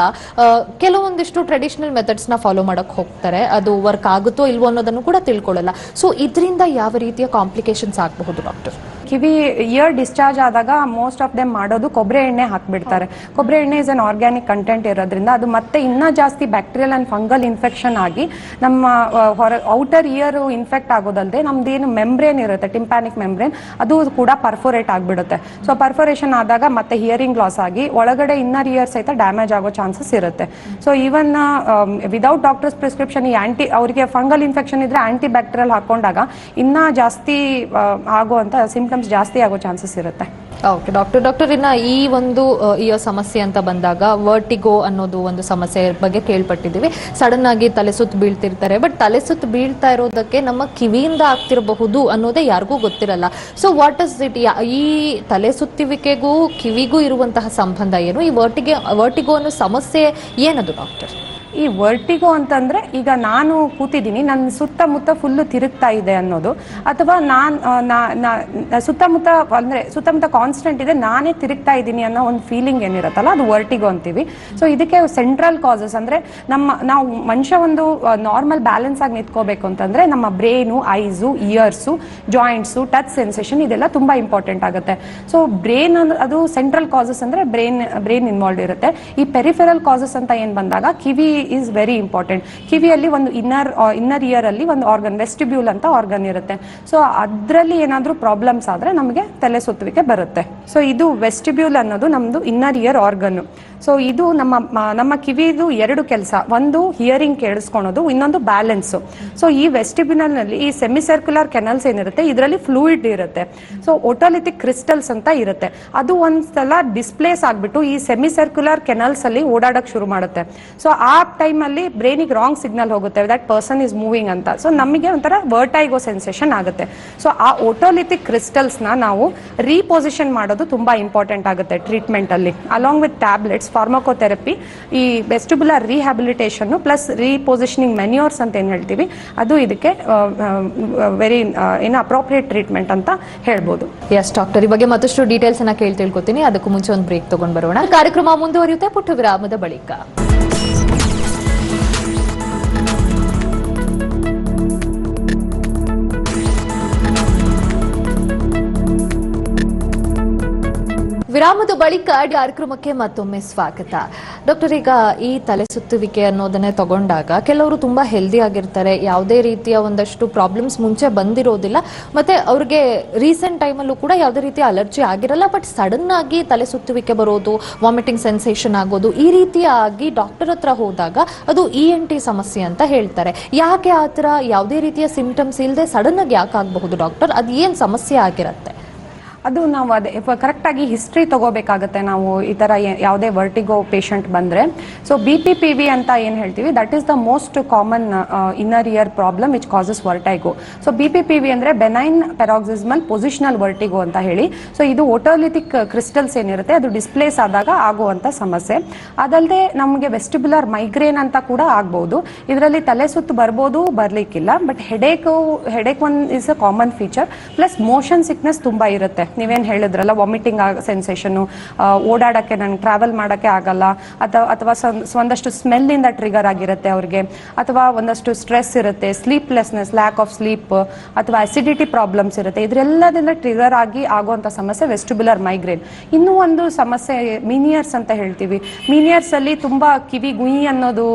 ಕೆಲವೊಂದಿಷ್ಟು ಟ್ರೆಡಿಷನಲ್ ಮೆಥಡ್ಸ್ನ ಫಾಲೋ ಮಾಡಕ್ ಹೋಗ್ತಾರೆ. ಅದು ವರ್ಕ್ ಆಗುತ್ತೋ ಇಲ್ವೋ ಅನ್ನೋದನ್ನು ಕೂಡ ತಿಳ್ಕೊಳ್ಳಲ್ಲ. ಸೊ ಇದರಿಂದ ಯಾವ ರೀತಿಯ ಕಾಂಪ್ಲಿಕೇಶನ್ಸ್ ಆಗಬಹುದು ಡಾಕ್ಟರ್? ಕಿವಿ ಇಯರ್ ಡಿಸ್ಚಾರ್ಜ್ ಆದಾಗ ಮೋಸ್ಟ್ ಆಫ್ ದೆಮ್ ಮಾಡೋದು ಕೊಬ್ಬರಿ ಎಣ್ಣೆ ಹಾಕ್ಬಿಡ್ತಾರೆ. ಕೊಬ್ಬರಿ ಎಣ್ಣೆ ಇಸ್ ಅನ್ ಆರ್ಗ್ಯಾನಿಕ್ ಕಂಟೆಂಟ್ ಇರೋದ್ರಿಂದ ಅದು ಮತ್ತೆ ಇನ್ನೂ ಜಾಸ್ತಿ ಬ್ಯಾಕ್ಟೀರಿಯಲ್ ಆ್ಯಂಡ್ ಫಂಗಲ್ ಇನ್ಫೆಕ್ಷನ್ ಆಗಿ ನಮ್ಮ ಔಟರ್ ಇಯರ್ ಇನ್ಫೆಕ್ಟ್ ಆಗೋದಲ್ಲದೆ ನಮ್ದೇನು ಮೆಂಬ್ರೇನ್ ಇರುತ್ತೆ, ಟಿಂಪ್ಯಾನಿಕ್ ಮೆಂಬ್ರೇನ್, ಅದು ಕೂಡ ಪರ್ಫೋರೇಟ್ ಆಗಿಬಿಡುತ್ತೆ. ಸೊ ಪರ್ಫೋರೇಷನ್ ಆದಾಗ ಮತ್ತೆ ಹಿಯರಿಂಗ್ ಲಾಸ್ ಆಗಿ ಒಳಗಡೆ ಇನ್ನರ್ ಇಯರ್ ಸಹಿತ ಡ್ಯಾಮೇಜ್ ಆಗೋ ಚಾನ್ಸಸ್ ಇರುತ್ತೆ. So even without doctors prescription ಅವರಿಗೆ ಫಂಗಲ್ ಇನ್ಫೆಕ್ಷನ್ ಇದ್ರೆ ಆಂಟಿ ಬ್ಯಾಕ್ಟೀರಿಯಲ್ ಹಾಕೊಂಡಾಗ ಇನ್ನೂ ಜಾಸ್ತಿ ಆಗುವಂಥ ಸಿಂಪ್ಟಮ್ಸ್ ಜಾಸ್ತಿ ಆಗೋ ಚಾನ್ಸಸ್ ಇರುತ್ತೆ. ಓಕೆ ಡಾಕ್ಟರ್, ಇನ್ನ ಈ ಒಂದು ಸಮಸ್ಯೆ ಅಂತ ಬಂದಾಗ ವರ್ಟಿಗೋ ಅನ್ನೋದು ಒಂದು ಸಮಸ್ಯೆ ಬಗ್ಗೆ ಕೇಳ್ಪಟ್ಟಿದ್ದೀವಿ. ಸಡನ್ ಆಗಿ ತಲೆ ಸುತ್ತು ಬೀಳ್ತಿರ್ತಾರೆ. ಬಟ್ ತಲೆ ಸುತ್ತು ಬೀಳ್ತಾ ಇರೋದಕ್ಕೆ ನಮ್ಮ ಕಿವಿಯಿಂದ ಆಗ್ತಿರಬಹುದು ಅನ್ನೋದೇ ಯಾರಿಗೂ ಗೊತ್ತಿರಲ್ಲ. So what is it? ಈ ತಲೆ ಸುತ್ತುವಿಕೆಗೂ ಕಿವಿಗೂ ಇರುವಂತಹ ಸಂಬಂಧ ಏನು? ಈ ವರ್ಟಿಗೋ ಅನ್ನೋ ಸಮಸ್ಯೆ ಏನದು ಡಾಕ್ಟರ್? ಈ ವರ್ಟಿಗೋ ಅಂತಂದ್ರೆ ಈಗ ನಾನು ಕೂತಿದ್ದೀನಿ, ನನ್ನ ಸುತ್ತಮುತ್ತ ಫುಲ್ಲು ತಿರುಗ್ತಾ ಇದೆ ಅನ್ನೋದು, ಅಥವಾ ಸುತ್ತಮುತ್ತ ಕಾನ್ಸ್ಟೆಂಟ್ ಇದೆ, ನಾನೇ ತಿರುಗ್ತಾ ಇದ್ದೀನಿ ಅನ್ನೋ ಒಂದು ಫೀಲಿಂಗ್ ಏನಿರುತ್ತಲ್ಲ ಅದು ವರ್ಟಿಗೋ ಅಂತೀವಿ. ಸೊ ಇದಕ್ಕೆ ಸೆಂಟ್ರಲ್ ಕಾಸಸ್ ಅಂದ್ರೆ ನಾವು ಮನುಷ್ಯ ಒಂದು ನಾರ್ಮಲ್ ಬ್ಯಾಲೆನ್ಸ್ ಆಗಿ ನಿಂತ್ಕೋಬೇಕು ಅಂತಂದ್ರೆ ನಮ್ಮ brain, ice, years, joints, touch sensation ಇದೆಲ್ಲ ತುಂಬಾ ಇಂಪಾರ್ಟೆಂಟ್ ಆಗುತ್ತೆ. ಸೊ ಬ್ರೇನ್ ಅದು ಸೆಂಟ್ರಲ್ ಕಾಸಸ್ ಅಂದ್ರೆ ಬ್ರೇನ್ ಇನ್ವಾಲ್ವ್ ಇರುತ್ತೆ. ಈ ಪೆರಿಫೆರಲ್ ಕಾಸಸ್ ಅಂತ ಏನ್ ಬಂದಾಗ ಕಿವಿ ಈಸ್ ವೆರಿ ಇಂಪಾರ್ಟೆಂಟ್. ಕಿವಿಯಲ್ಲಿ ಒಂದು ಇನ್ನರ್ ಇಯರ್ ಅಲ್ಲಿ ಒಂದು ಆರ್ಗನ್, ವೆಸ್ಟಿಬ್ಯೂಲ್ ಅಂತ ಆರ್ಗನ್ ಇರುತ್ತೆ. ಸೊ ಅದರಲ್ಲಿ ಏನಾದ್ರೂ ಪ್ರಾಬ್ಲಮ್ಸ್ ಆದ್ರೆ ನಮಗೆ ತಲೆ ಸುತ್ತುವಿಕೆ ಬರುತ್ತೆ. ಸೊ ಇದು ವೆಸ್ಟಿಬ್ಯೂಲ್ ಅನ್ನೋದು ನಮ್ದು ಇನ್ನರ್ ಇಯರ್ ಆರ್ಗನ್. ಸೊ ಇದು ನಮ್ಮ ಕಿವಿದು ಎರಡು ಕೆಲಸ, ಒಂದು ಹಿಯರಿಂಗ್ ಕೇಳಿಸ್ಕೊಳೋದು, ಇನ್ನೊಂದು ಬ್ಯಾಲೆನ್ಸ್. ಸೊ ಈ ವೆಸ್ಟಿಬ್ಯೂಲ್ ನಲ್ಲಿ ಈ ಸೆಮಿಸರ್ಕ್ಯುಲರ್ ಕೆನಲ್ಸ್ ಏನಿರುತ್ತೆ ಇದರಲ್ಲಿ ಫ್ಲೂಯಿಡ್ ಇರುತ್ತೆ. ಸೊ ಒಟೋಲಿಥಿಕ್ ಕ್ರಿಸ್ಟಲ್ಸ್ ಅಂತ ಇರುತ್ತೆ. ಅದು ಒಂದ್ಸಲ ಡಿಸ್ಪ್ಲೇಸ್ ಆಗ್ಬಿಟ್ಟು ಈ ಸೆಮಿಸರ್ಕ್ಯುಲರ್ ಕೆನಲ್ಸ್ ಅಲ್ಲಿ ಓಡಾಡಕ್ ಶುರು ಮಾಡುತ್ತೆ. ಸೊ ಆ ಟೈಮಲ್ಲಿ ಬ್ರೈನಿಗೆ ರಾಂಗ್ ಸಿಗ್ನಲ್ ಹೋಗುತ್ತೆ ದಟ್ ಪರ್ಸನ್ ಇಸ್ ಮೂವಿಂಗ್ ಅಂತ. ಸೊ ನಮಗೆ ಒಂಥರ ವರ್ಟೈಗೋ ಸೆನ್ಸೇಷನ್ ಆಗುತ್ತೆ. ಸೊ ಆ ಓಟೋಲಿಥಿಕ್ ಕ್ರಿಸ್ಟಲ್ಸ್ನ ನಾವು ರೀಪೊಸಿಷನ್ ಮಾಡೋದು ತುಂಬ ಇಂಪಾರ್ಟೆಂಟ್ ಆಗುತ್ತೆ ಟ್ರೀಟ್ಮೆಂಟಲ್ಲಿ. ಅಲಾಂಗ್ ವಿತ್ ಟ್ಯಾಬ್ಲೆಟ್ಸ್, ಫಾರ್ಮಕೋಥೆರಪಿ, ಈ ವೆಸ್ಟಿಬ್ಯುಲರ್ ರಿಹ್ಯಾಬಿಲಿಟೇಷನ್ ಪ್ಲಸ್ ರೀಪೊಸಿಷನಿಂಗ್ ಮೆನ್ಯೂರ್ಸ್ ಅಂತ ಏನು ಹೇಳ್ತೀವಿ ಅದು ಇದಕ್ಕೆ ವೆರಿ ಅಪ್ರೋಪ್ರಿಯೇಟ್ ಟ್ರೀಟ್ಮೆಂಟ್ ಅಂತ ಹೇಳ್ಬೋದು. ಎಸ್ ಡಾಕ್ಟರ್, ಈ ಬಗ್ಗೆ ಮತ್ತಷ್ಟು ಡೀಟೇಲ್ಸ್ ಅನ್ನ ತಿಳ್ಕೊತೀನಿ. ಅದಕ್ಕೂ ಮುಂಚೆ ಒಂದು ಬ್ರೇಕ್ ತಗೊಂಡ್ ಬರೋಣ. ಕಾರ್ಯಕ್ರಮ ಮುಂದುವರಿಯುತ್ತೆ ಪುಟ್ಟ ವಿರಾಮದ ಬಳಿಕ. ವಿರಾಮದ ಬಳಿಕ ಕಾರ್ಯಕ್ರಮಕ್ಕೆ ಮತ್ತೊಮ್ಮೆ ಸ್ವಾಗತ. ಡಾಕ್ಟರ್, ಈಗ ಈ ತಲೆ ಸುತ್ತುವಿಕೆ ಅನ್ನೋದನ್ನೇ ತಗೊಂಡಾಗ ಕೆಲವರು ತುಂಬಾ ಹೆಲ್ದಿ ಆಗಿರ್ತಾರೆ, ಯಾವುದೇ ರೀತಿಯ ಒಂದಷ್ಟು ಪ್ರಾಬ್ಲಮ್ಸ್ ಮುಂಚೆ ಬಂದಿರೋದಿಲ್ಲ, ಮತ್ತೆ ಅವ್ರಿಗೆ ರೀಸೆಂಟ್ ಟೈಮಲ್ಲೂ ಕೂಡ ಯಾವುದೇ ರೀತಿಯ ಅಲರ್ಜಿ ಆಗಿರಲ್ಲ, ಬಟ್ ಸಡನ್ ಆಗಿ ತಲೆ ಸುತ್ತುವಿಕೆ ಬರೋದು, ವಾಮಿಟಿಂಗ್ ಸೆನ್ಸೇಷನ್ ಆಗೋದು, ಈ ರೀತಿಯಾಗಿ ಡಾಕ್ಟರ್ ಹತ್ರ ಹೋದಾಗ ಅದು ENT ಸಮಸ್ಯೆ ಅಂತ ಹೇಳ್ತಾರೆ. ಯಾಕೆ ಆ ಥರ ಯಾವುದೇ ರೀತಿಯ ಸಿಂಪ್ಟಮ್ಸ್ ಇಲ್ಲದೆ ಸಡನ್ ಆಗಿ ಯಾಕೆ ಆಗಬಹುದು ಡಾಕ್ಟರ್? ಅದು ಏನು ಸಮಸ್ಯೆ ಆಗಿರುತ್ತೆ? ಅದು ನಾವು ಅದೇ ಕರೆಕ್ಟಾಗಿ ಹಿಸ್ಟ್ರಿ ತಗೋಬೇಕಾಗತ್ತೆ ನಾವು ಈ ಥರ ಯಾವುದೇ ವರ್ಟಿಗೋ ಪೇಷಂಟ್ ಬಂದರೆ. ಸೊ BPPV ಅಂತ ಏನು ಹೇಳ್ತೀವಿ, that is the most common inner ear problem which causes vertigo. So BPPV ಅಂದರೆ ಬೆನೈನ್ ಪೆರಾಕ್ಸಿಸ್ಮಲ್ ಪೊಸಿಷನಲ್ ವರ್ಟಿಗೋ ಅಂತ ಹೇಳಿ. ಸೊ ಇದು ಓಟೋಲಿಥಿಕ್ ಕ್ರಿಸ್ಟಲ್ಸ್ ಏನಿರುತ್ತೆ ಅದು ಡಿಸ್ಪ್ಲೇಸ್ ಆದಾಗ ಆಗುವಂಥ ಸಮಸ್ಯೆ. ಅದಲ್ಲದೆ ನಮಗೆ ವೆಸ್ಟಿಬ್ಯುಲರ್ ಮೈಗ್ರೇನ್ ಅಂತ ಕೂಡ ಆಗ್ಬೋದು. ಇದರಲ್ಲಿ ತಲೆ ಸುತ್ತು ಬರ್ಬೋದು, ಬರಲಿಕ್ಕಿಲ್ಲ, but headache one is a common feature. Plus motion sickness ತುಂಬ ಇರುತ್ತೆ. ನೀವೇನು ಹೇಳಿದ್ರಲ್ಲ, ವಾಮಿಟಿಂಗ್ ಸೆನ್ಸೇಷನ್ನು, ಓಡಾಡೋಕ್ಕೆ, ನನಗೆ ಟ್ರಾವೆಲ್ ಮಾಡೋಕ್ಕೆ ಆಗಲ್ಲ, ಅಥವಾ ಒಂದಷ್ಟು ಸ್ಮೆಲ್ಲಿಂದ ಟ್ರಿಗರ್ ಆಗಿರುತ್ತೆ ಅವ್ರಿಗೆ, ಅಥವಾ ಒಂದಷ್ಟು ಸ್ಟ್ರೆಸ್ ಇರುತ್ತೆ, ಸ್ಲೀಪ್ಲೆಸ್ನೆಸ್, ಲ್ಯಾಕ್ ಆಫ್ ಸ್ಲೀಪ್, ಅಥವಾ ಅಸಿಡಿಟಿ ಪ್ರಾಬ್ಲಮ್ಸ್ ಇರುತ್ತೆ. ಇದರೆಲ್ಲದಿಂದ ಟ್ರಿಗರ್ ಆಗಿ ಆಗುವಂಥ ಸಮಸ್ಯೆ ವೆಸ್ಟಿಬ್ಯುಲರ್ ಮೈಗ್ರೇನ್. ಇನ್ನೂ ಒಂದು ಸಮಸ್ಯೆ ಮೀನಿಯರ್ಸ್ ಅಂತ ಹೇಳ್ತೀವಿ. ಮೀನಿಯರ್ಸ್ ಅಲ್ಲಿ ತುಂಬ ಕಿವಿ ಗುಯಿ ಅನ್ನೋದು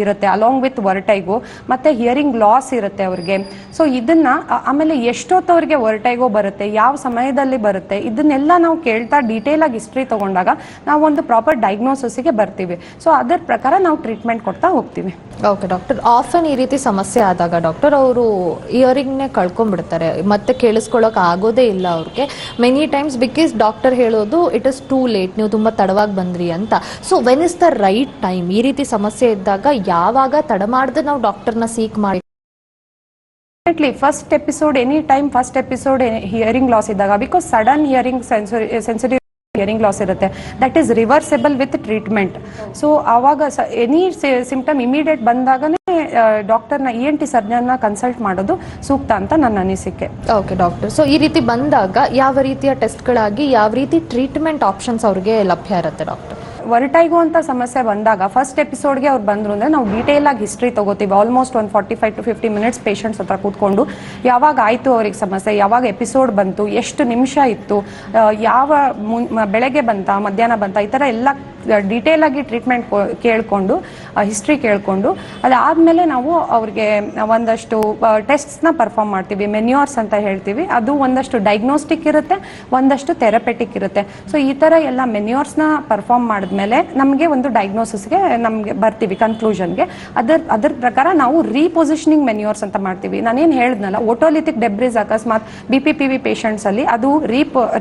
ಇರುತ್ತೆ ಅಲಾಂಗ್ ವಿತ್ ವರ್ಟೈಗೋ, ಮತ್ತೆ ಹಿಯರಿಂಗ್ ಲಾಸ್ ಇರುತ್ತೆ ಅವ್ರಿಗೆ. ಸೊ ಇದನ್ನ ಆಮೇಲೆ ಎಷ್ಟೊತ್ತವ್ರಿಗೆ ವರ್ಟೈಗೋ ಬರುತ್ತೆ, ಯಾವ ಸಮಯದಲ್ಲಿ ಬರುತ್ತೆ, ಇದನ್ನೆಲ್ಲ ನಾವು ಕೇಳ್ತಾ ಡೀಟೇಲ್ ಆಗಿ ಹಿಸ್ಟ್ರಿ ತಗೊಂಡಾಗ ನಾವು ಒಂದು ಪ್ರಾಪರ್ ಡಯಾಗ್ನೋಸಿಸ್ಗೆ ಬರ್ತೀವಿ. ಸೊ ಅದರ ಪ್ರಕಾರ ನಾವು ಟ್ರೀಟ್ಮೆಂಟ್ ಕೊಡ್ತಾ ಹೋಗ್ತೀವಿ. ಓಕೆ ಡಾಕ್ಟರ್, ಆಫನ್ ಈ ರೀತಿ ಸಮಸ್ಯೆ ಆದಾಗ ಡಾಕ್ಟರ್ ಅವರು ಇಯರಿಂಗ್ನೇ ಕಳ್ಕೊಂಡ್ಬಿಡ್ತಾರೆ, ಮತ್ತೆ ಕೇಳಿಸ್ಕೊಳ್ಳೋಕೆ ಆಗೋದೇ ಇಲ್ಲ ಅವ್ರಿಗೆ ಮೆನಿ ಟೈಮ್ಸ್, ಬಿಕಾಸ್ ಡಾಕ್ಟರ್ ಹೇಳೋದು ಇಟ್ ಇಸ್ ಟೂ ಲೇಟ್, ನೀವು ತುಂಬ ತಡವಾಗಿ ಬಂದ್ರಿ ಅಂತ. So when is the right time? ಈ ರೀತಿ ಸಮಸ್ಯೆ ಇದ್ದಾಗ ಯಾವಾಗ ತಡ ಮಾಡದೆ ನಾವು ಡಾಕ್ಟರ್ನ ಸೀಕ್ ಮಾಡಿ? First episode, any time first episode hearing loss ಇದ್ದಾಗ, because sudden hearing sensitive hearing loss ಇರುತ್ತೆ, that is reversible with treatment. So ಆವಾಗ ಎನಿ ಸಿಂಪ್ಟಮ್ ಇಮಿಡಿಯೇಟ್ ಬಂದಾಗನೇ ಡಾಕ್ಟರ್ನ ENT ಸರ್ಜನ್ನ ಕನ್ಸಲ್ಟ್ ಮಾಡೋದು ಸೂಕ್ತ ಅಂತ ನನ್ನ ಅನಿಸಿಕೆ. ಓಕೆ ಡಾಕ್ಟರ್, ಸೊ ಈ ರೀತಿ ಬಂದಾಗ ಯಾವ ರೀತಿಯ ಟೆಸ್ಟ್ಗಳಾಗಿ ಯಾವ ರೀತಿ ಟ್ರೀಟ್ಮೆಂಟ್ ಆಪ್ಷನ್ಸ್ ಅವ್ರಿಗೆ ಲಭ್ಯ ಇರುತ್ತೆ ಡಾಕ್ಟರ್? ವರ್ಟೈಗೋ ಅಂತ ಸಮಸ್ಯೆ ಬಂದಾಗ ಫಸ್ಟ್ ಎಪಿಸೋಡ್ಗೆ ಅವ್ರು ಬಂದ್ರು ಅಂದರೆ ನಾವು ಡೀಟೇಲ್ ಆಗಿ ಹಿಸ್ಟ್ರಿ ತಗೋತೀವಿ. ಆಲ್ಮೋಸ್ಟ್ ಒಂದು 45 to 50 ಮಿನಿಟ್ಸ್ ಪೇಷಂಟ್ಸ್ ಹತ್ರ ಕೂತ್ಕೊಂಡು ಯಾವಾಗ ಆಯಿತು ಅವ್ರಿಗೆ ಸಮಸ್ಯೆ, ಯಾವಾಗ ಎಪಿಸೋಡ್ ಬಂತು, ಎಷ್ಟು ನಿಮಿಷ ಇತ್ತು, ಯಾವ ಬೆಳಗ್ಗೆ ಬಂತ, ಮಧ್ಯಾಹ್ನ ಬಂತ, ಈ ಥರ ಎಲ್ಲ ಡೀಟೇಲ್ ಆಗಿ ಟ್ರೀಟ್ಮೆಂಟ್ ಕೇಳಿಕೊಂಡು, ಹಿಸ್ಟ್ರಿ ಕೇಳಿಕೊಂಡು, ಅದಾದಮೇಲೆ ನಾವು ಅವ್ರಿಗೆ ಒಂದಷ್ಟು ಟೆಸ್ಟ್ಸ್ನ ಪರ್ಫಾರ್ಮ್ ಮಾಡ್ತೀವಿ. ಮೆನ್ಯೂರ್ಸ್ ಅಂತ ಹೇಳ್ತೀವಿ. ಅದು ಒಂದಷ್ಟು ಡಯಾಗ್ನೋಸ್ಟಿಕ್ ಇರುತ್ತೆ, ಒಂದಷ್ಟು ಥೆರಪೆಟಿಕ್ ಇರುತ್ತೆ. ಸೊ ಈ ಥರ ಎಲ್ಲ ಮೆನ್ಯೂರ್ಸ್ನ ಪರ್ಫಾರ್ಮ್ ಮಾಡಿದ್ಮೇಲೆ ನಮಗೆ ಒಂದು ಡಯಾಗ್ನೋಸಿಸ್ಗೆ ನಮಗೆ ಬರ್ತೀವಿ, ಕನ್ಕ್ಲೂಷನ್ಗೆ. ಅದರ ಪ್ರಕಾರ ನಾವು ರೀಪೊಸಿಷನಿಂಗ್ ಮೆನ್ಯೂರ್ಸ್ ಅಂತ ಮಾಡ್ತೀವಿ. ನಾನೇನು ಹೇಳಿದ್ನಲ್ಲ, ಓಟೋಲಿಥಿಕ್ ಡೆಬ್ರಿಸ್ ಅಕಸ್ಮಾತ್ BPPV ಪೇಷಂಟ್ಸ್ ಅಲ್ಲಿ ಅದು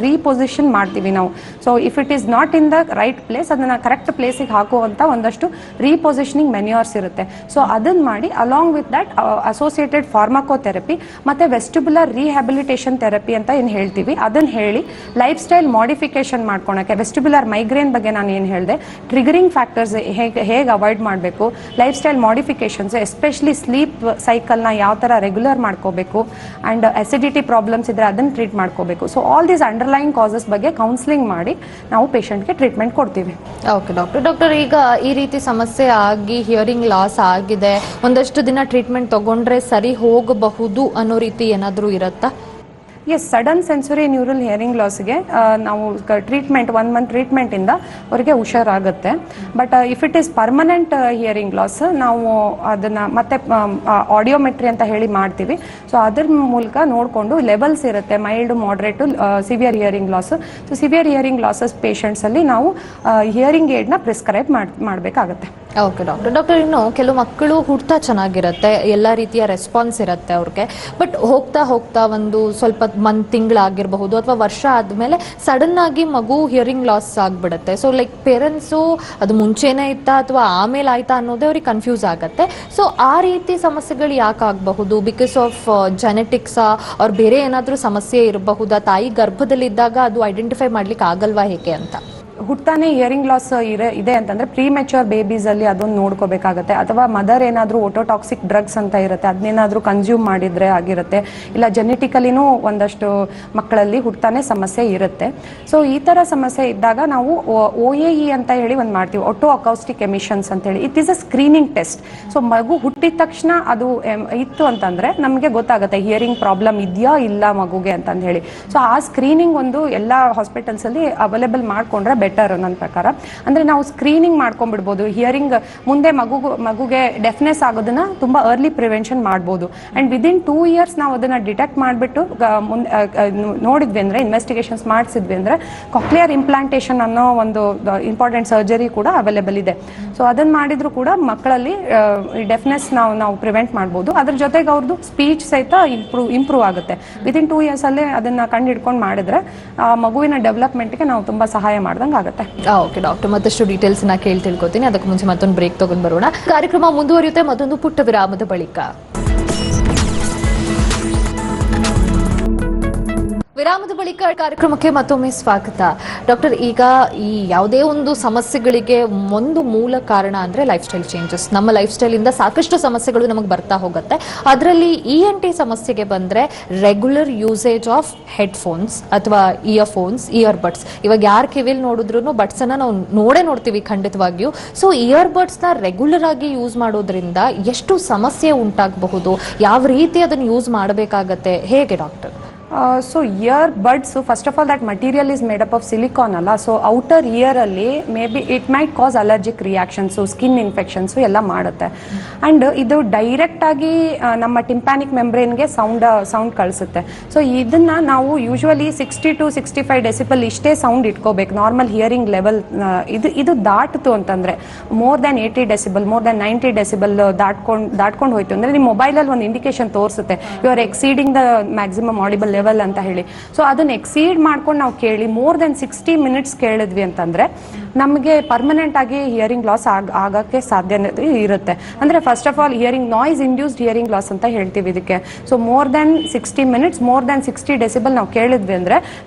ರೀಪೊಸಿಷನ್ ಮಾಡ್ತೀವಿ ನಾವು. So if it is not in the right place, ಅದನ್ನ ಕರೆಕ್ಟ್ ಪ್ಲೇಸಿಗೆ ಹಾಕುವಂತ ಒಂದಷ್ಟು ರೀಪೊಸಿಷನಿಂಗ್ ಮೆನ್ಯೂರ್ಸ್ ಇರುತ್ತೆ. ಸೊ ಅದನ್ನ ಮಾಡಿ along with that associated pharmacotherapy ಮತ್ತೆ ವೆಸ್ಟಿಬ್ಯುಲರ್ ರಿಹ್ಯಾಬಿಲಿಟೇಷನ್ ಥೆರಪಿ ಅಂತ ಏನು ಹೇಳ್ತೀವಿ, ಅದನ್ನ ಹೇಳಿ ಲೈಫ್ ಸ್ಟೈಲ್ ಮಾಡಿಫಿಕೇಶನ್ ಮಾಡ್ಕೊಳಕ್ಕೆ, ವೆಸ್ಟಿಬ್ಯುಲರ್ ಮೈಗ್ರೇನ್ ಬಗ್ಗೆ ನಾನು ಏನು ಹೇಳಿದೆ, ಟ್ರಿಗರಿಂಗ್ ಫ್ಯಾಕ್ಟರ್ಸ್ ಹೇಗೆ ಅವಾಯ್ಡ್ ಮಾಡಬೇಕು, life style modifications especially sleep ಸೈಕಲ್ನ ಯಾವ ಥರ ರೆಗ್ಯುಲರ್ ಮಾಡ್ಕೋಬೇಕು, ಆ್ಯಂಡ್ ಅಸಿಡಿಟಿ ಪ್ರಾಬ್ಲಮ್ಸ್ ಇದ್ರೆ ಅದನ್ನು ಟ್ರೀಟ್ ಮಾಡ್ಕೋಬೇಕು. So all these underline causes ಬಗ್ಗೆ ಕೌನ್ಸಿಲಿಂಗ್ ಮಾಡಿ ನಾವು ಪೇಷಂಟ್ಗೆ ಟ್ರೀಟ್ಮೆಂಟ್ ಕೊಡ್ತೀವಿ. ಓಕೆ ಡಾಕ್ಟರ್, ಈಗ ಈ ರೀತಿ ಸಮಸ್ಯೆ ಆಗಿ ಹಿಯರಿಂಗ್ ಲಾಸ್ ಆಗಿದೆ, ಒಂದಷ್ಟು ದಿನ ಟ್ರೀಟ್ಮೆಂಟ್ ತಗೊಂಡ್ರೆ ಸರಿ ಹೋಗಬಹುದು ಅನ್ನೋ ರೀತಿ ಏನಾದರೂ ಇರುತ್ತಾ? Yes, sudden sensory neural hearing ಲಾಸ್ಗೆ ನಾವು ಟ್ರೀಟ್ಮೆಂಟ್ 1 ಮಂತ್ ಟ್ರೀಟ್ಮೆಂಟಿಂದ ಅವರಿಗೆ ಹುಷಾರಾಗುತ್ತೆ. But if it is permanent hearing loss, ನಾವು ಅದನ್ನು ಮತ್ತೆ ಆಡಿಯೋಮೆಟ್ರಿ ಅಂತ ಹೇಳಿ ಮಾಡ್ತೀವಿ. ಸೊ ಅದ್ರ ಮೂಲಕ ನೋಡಿಕೊಂಡು ಲೆವೆಲ್ಸ್ ಇರುತ್ತೆ, mild, moderate, severe hearing loss. So severe hearing losses ಪೇಷಂಟ್ಸಲ್ಲಿ ನಾವು ಹಿಯರಿಂಗ್ ಏಡ್ನ ಪ್ರಿಸ್ಕ್ರೈಬ್ ಮಾಡಬೇಕಾಗತ್ತೆ. ಓಕೆ ಡಾಕ್ಟರ್ ಇನ್ನು ಕೆಲವು ಮಕ್ಕಳು ಹುಡ್ತಾ ಚೆನ್ನಾಗಿರುತ್ತೆ, ಎಲ್ಲ ರೀತಿಯ ರೆಸ್ಪಾನ್ಸ್ ಇರುತ್ತೆ ಅವ್ರಿಗೆ. ಬಟ್ ಹೋಗ್ತಾ ಹೋಗ್ತಾ ಒಂದು ಸ್ವಲ್ಪ ತಿಂಗಳಾಗಿರಬಹುದು ಅಥವಾ ವರ್ಷ ಆದಮೇಲೆ ಸಡನ್ ಆಗಿ ಮಗು ಹಿಯರಿಂಗ್ ಲಾಸ್ ಆಗಿಬಿಡುತ್ತೆ. ಸೊ ಲೈಕ್ ಪೇರೆಂಟ್ಸು ಅದು ಮುಂಚೆನೇ ಇತ್ತಾ ಅಥವಾ ಆಮೇಲೆ ಆಯ್ತಾ ಅನ್ನೋದೇ ಅವ್ರಿಗೆ ಕನ್ಫ್ಯೂಸ್ ಆಗುತ್ತೆ. ಸೊ ಆ ರೀತಿ ಸಮಸ್ಯೆಗಳು ಯಾಕೆ ಆಗಬಹುದು? ಬಿಕಾಸ್ ಆಫ್ ಜೆನೆಟಿಕ್ಸಾ ಅವ್ರ ಬೇರೆ ಏನಾದರೂ ಸಮಸ್ಯೆ ಇರಬಹುದಾ? ತಾಯಿ ಗರ್ಭದಲ್ಲಿದ್ದಾಗ ಅದು ಐಡೆಂಟಿಫೈ ಮಾಡ್ಲಿಕ್ಕೆ ಆಗಲ್ವಾ ಹೇಗೆ ಅಂತ? ಹುಟ್ಟಾನೆ ಹಿಯರಿಂಗ್ ಲಾಸ್ ಇದೆ ಅಂತಂದ್ರೆ ಪ್ರೀ ಮೆಚೂರ್ ಬೇಬೀಸ್ ಅಲ್ಲಿ ಅದೊಂದು ನೋಡ್ಕೋಬೇಕಾಗತ್ತೆ. ಅಥವಾ ಮದರ್ ಏನಾದರೂ ಓಟೋಟಾಕ್ಸಿಕ್ ಡ್ರಗ್ಸ್ ಅಂತ ಇರುತ್ತೆ, ಅದನ್ನೇನಾದ್ರೂ ಕನ್ಸ್ಯೂಮ್ ಮಾಡಿದ್ರೆ ಆಗಿರುತ್ತೆ. ಇಲ್ಲ ಜೆನೆಟಿಕಲಿನೂ ಒಂದಷ್ಟು ಮಕ್ಕಳಲ್ಲಿ ಹುಟ್ಟಾನೆ ಸಮಸ್ಯೆ ಇರುತ್ತೆ. ಸೊ ಈ ತರ ಸಮಸ್ಯೆ ಇದ್ದಾಗ ನಾವು OAE ಅಂತ ಹೇಳಿ ಒಂದು ಮಾಡ್ತೀವಿ, ಒಟೋ ಅಕೌಸ್ಟಿಕ್ ಎಮಿಷನ್ಸ್ ಅಂತ ಹೇಳಿ. It is a screening test. So ಮಗು ಹುಟ್ಟಿದ ತಕ್ಷಣ ಅದು ಇತ್ತು ಅಂತಂದ್ರೆ ನಮಗೆ ಗೊತ್ತಾಗುತ್ತೆ ಹಿಯರಿಂಗ್ ಪ್ರಾಬ್ಲಮ್ ಇದೆಯಾ ಇಲ್ಲ ಮಗುಗೆ ಅಂತಂದು ಹೇಳಿ. ಸೊ ಆ ಸ್ಕ್ರೀನಿಂಗ್ ಒಂದು ಎಲ್ಲ ಹಾಸ್ಪಿಟಲ್ಸ್ ಅಲ್ಲಿ ಅವೈಲೇಬಲ್ ಮಾಡ್ಕೊಂಡ್ರೆ ಬೆಟರ್ ನನ್ನ ಪ್ರಕಾರ. ಅಂದ್ರೆ ನಾವು ಸ್ಕ್ರೀನಿಂಗ್ ಮಾಡ್ಕೊಂಡ್ಬಿಡ್ಬೋದು. ಹಿಯರಿಂಗ್ ಮುಂದೆ ಮಗುಗೆ ಡೆಫ್ನೆಸ್ ಆಗೋದನ್ನ ತುಂಬಾ ಅರ್ಲಿ ಪ್ರಿವೆನ್ಷನ್ ಮಾಡ್ಬೋದು. ಅಂಡ್ ವಿದಿನ್ 2 years ನಾವು ಅದನ್ನ ಡಿಟೆಕ್ಟ್ ಮಾಡಿಬಿಟ್ಟು ನೋಡಿದ್ವಿ ಅಂದ್ರೆ, ಇನ್ವೆಸ್ಟಿಗೇಷನ್ಸ್ ಮಾಡಿಸಿದ್ವಿ ಅಂದ್ರೆ ಕಾಕ್ಲಿಯರ್ ಇಂಪ್ಲಾಂಟೇಷನ್ ಅನ್ನೋ ಒಂದು ಇಂಪಾರ್ಟೆಂಟ್ ಸರ್ಜರಿ ಕೂಡ ಅವೈಲೇಬಲ್ ಇದೆ. ಸೊ ಅದನ್ನ ಮಾಡಿದ್ರು ಕೂಡ ಮಕ್ಕಳಲ್ಲಿ ಡೆಫ್ನೆಸ್ ನಾವು ಪ್ರಿವೆಂಟ್ ಮಾಡ್ಬೋದು. ಅದ್ರ ಜೊತೆಗೆ ಅವ್ರದ್ದು ಸ್ಪೀಚ್ ಸಹಿತ ಇಂಪ್ರೂವ್ ಆಗುತ್ತೆ. ವಿದಿನ್ 2 years ಅಲ್ಲೇ ಅದನ್ನ ಕಂಡು ಹಿಡ್ಕೊಂಡು ಮಾಡಿದ್ರೆ ಮಗುವಿನ ಡೆವಲಪ್ಮೆಂಟ್ಗೆ ನಾವು ತುಂಬಾ ಸಹಾಯ ಮಾಡ್ದಂಗೆ ಆಗುತ್ತೆ. ಓಕೆ ಡಾಕ್ಟರ್, ಮತ್ತಷ್ಟು ಡೀಟೇಲ್ಸ್ ನ ತಿಳ್ಕೊತೀನಿ. ಅದಕ್ಕೆ ಮುಂಚೆ ಮತ್ತೊಂದು ಬ್ರೇಕ್ ತಗೊಂಡ್ ಬರೋಣ. ಕಾರ್ಯಕ್ರಮ ಮುಂದುವರಿಯುತ್ತೆ ಮತ್ತೊಂದು ಪುಟ್ಟ ವಿರಾಮದ ಬಳಿಕ. ವಿರಾಮದ ಬಳಿಕ ಕಾರ್ಯಕ್ರಮಕ್ಕೆ ಮತ್ತೊಮ್ಮೆ ಸ್ವಾಗತ. ಡಾಕ್ಟರ್, ಈಗ ಈ ಯಾವುದೇ ಒಂದು ಸಮಸ್ಯೆಗಳಿಗೆ ಒಂದು ಮೂಲ ಕಾರಣ ಅಂದ್ರೆ ಲೈಫ್ ಸ್ಟೈಲ್ ಚೇಂಜಸ್. ನಮ್ಮ ಲೈಫ್ ಸ್ಟೈಲ್ ಇಂದ ಸಾಕಷ್ಟು ಸಮಸ್ಯೆಗಳು ನಮಗೆ ಬರ್ತಾ ಹೋಗುತ್ತೆ. ಅದರಲ್ಲಿ ENT ಸಮಸ್ಯೆಗೆ ಬಂದ್ರೆ ರೆಗ್ಯುಲರ್ ಯೂಸೇಜ್ ಆಫ್ ಹೆಡ್ಫೋನ್ಸ್ ಅಥವಾ ಇಯರ್ಫೋನ್ಸ್, ಇಯರ್ಬಡ್ಸ್. ಇವಾಗ ಯಾರು ಕಿವಿಲ್ ನೋಡಿದ್ರು ಬಡ್ಸ್ ಅನ್ನ ನಾವು ನೋಡ್ತೀವಿ ಖಂಡಿತವಾಗಿಯೂ. ಸೊ ಇಯರ್ಬಡ್ಸ್ ನ ರೆಗ್ಯುಲರ್ ಆಗಿ ಯೂಸ್ ಮಾಡೋದ್ರಿಂದ ಎಷ್ಟು ಸಮಸ್ಯೆ ಉಂಟಾಗಬಹುದು? ಯಾವ ರೀತಿ ಅದನ್ನು ಯೂಸ್ ಮಾಡಬೇಕಾಗತ್ತೆ, ಹೇಗೆ doctor? So ear buds, first of all that material is made up of silicon ಅಲ್ಲ. ಸೊ ಔಟರ್ ಇಯರ್ ಅಲ್ಲಿ may be it might cause allergic reactions, skin infections ಎಲ್ಲ ಮಾಡುತ್ತೆ. ಅಂಡ್ ಇದು ಡೈರೆಕ್ಟ್ ಆಗಿ ನಮ್ಮ ಟಿಂಪ್ಯಾನಿಕ್ ಮೆಂಬ್ರೇನ್ಗೆ ಸೌಂಡ್ ಕಳಿಸುತ್ತೆ. ಸೊ ಇದನ್ನ ನಾವು ಯೂಶುವಲಿ 60 to 65 ಡೆಸಿಬಲ್ ಇಷ್ಟೇ ಸೌಂಡ್ ಇಟ್ಕೋಬೇಕು ನಾರ್ಮಲ್ ಹಿಯರಿಂಗ್ ಲೆವೆಲ್. ಇದು ದಾಟಿತು ಅಂತಂದ್ರೆ more than 80 decibel, more than 90 decibel ದಾಟ್ಕೊಂಡು ಹೋಯ್ತು ಅಂದ್ರೆ ನಿಮ್ಮ ಮೊಬೈಲಲ್ಲಿ ಒಂದು ಇಂಡಿಕೇಶನ್ ತೋರಿಸುತ್ತೆ, you are exceeding the maximum audible level ಅಂತ ಹೇಳಿ. ಸೊ ಅದನ್ನ ಎಕ್ಸೀಡ್ ಮಾಡ್ಕೊಂಡು ನಾವು ಕೇಳಿ ಮೋರ್ ದೆನ್ 60 minutes ಕೇಳಿದ್ವಿ ಅಂತಂದ್ರೆ ನಮಗೆ ಪರ್ಮನೆಂಟ್ ಆಗಿ ಹಿಯರಿಂಗ್ ಲಾಸ್ ಆಗಕ್ಕೆ ಸಾಧ್ಯತೆ ಇರುತ್ತೆ. ಅಂದ್ರೆ first of all hearing noise induced hearing loss ಅಂತ ಹೇಳ್ತೀವಿ ಇದಕ್ಕೆ. So more than 60 minutes, more than 60 decibel ನಾವು ಕೇಳಿದ್ವಿ ಅಂದ್ರೆ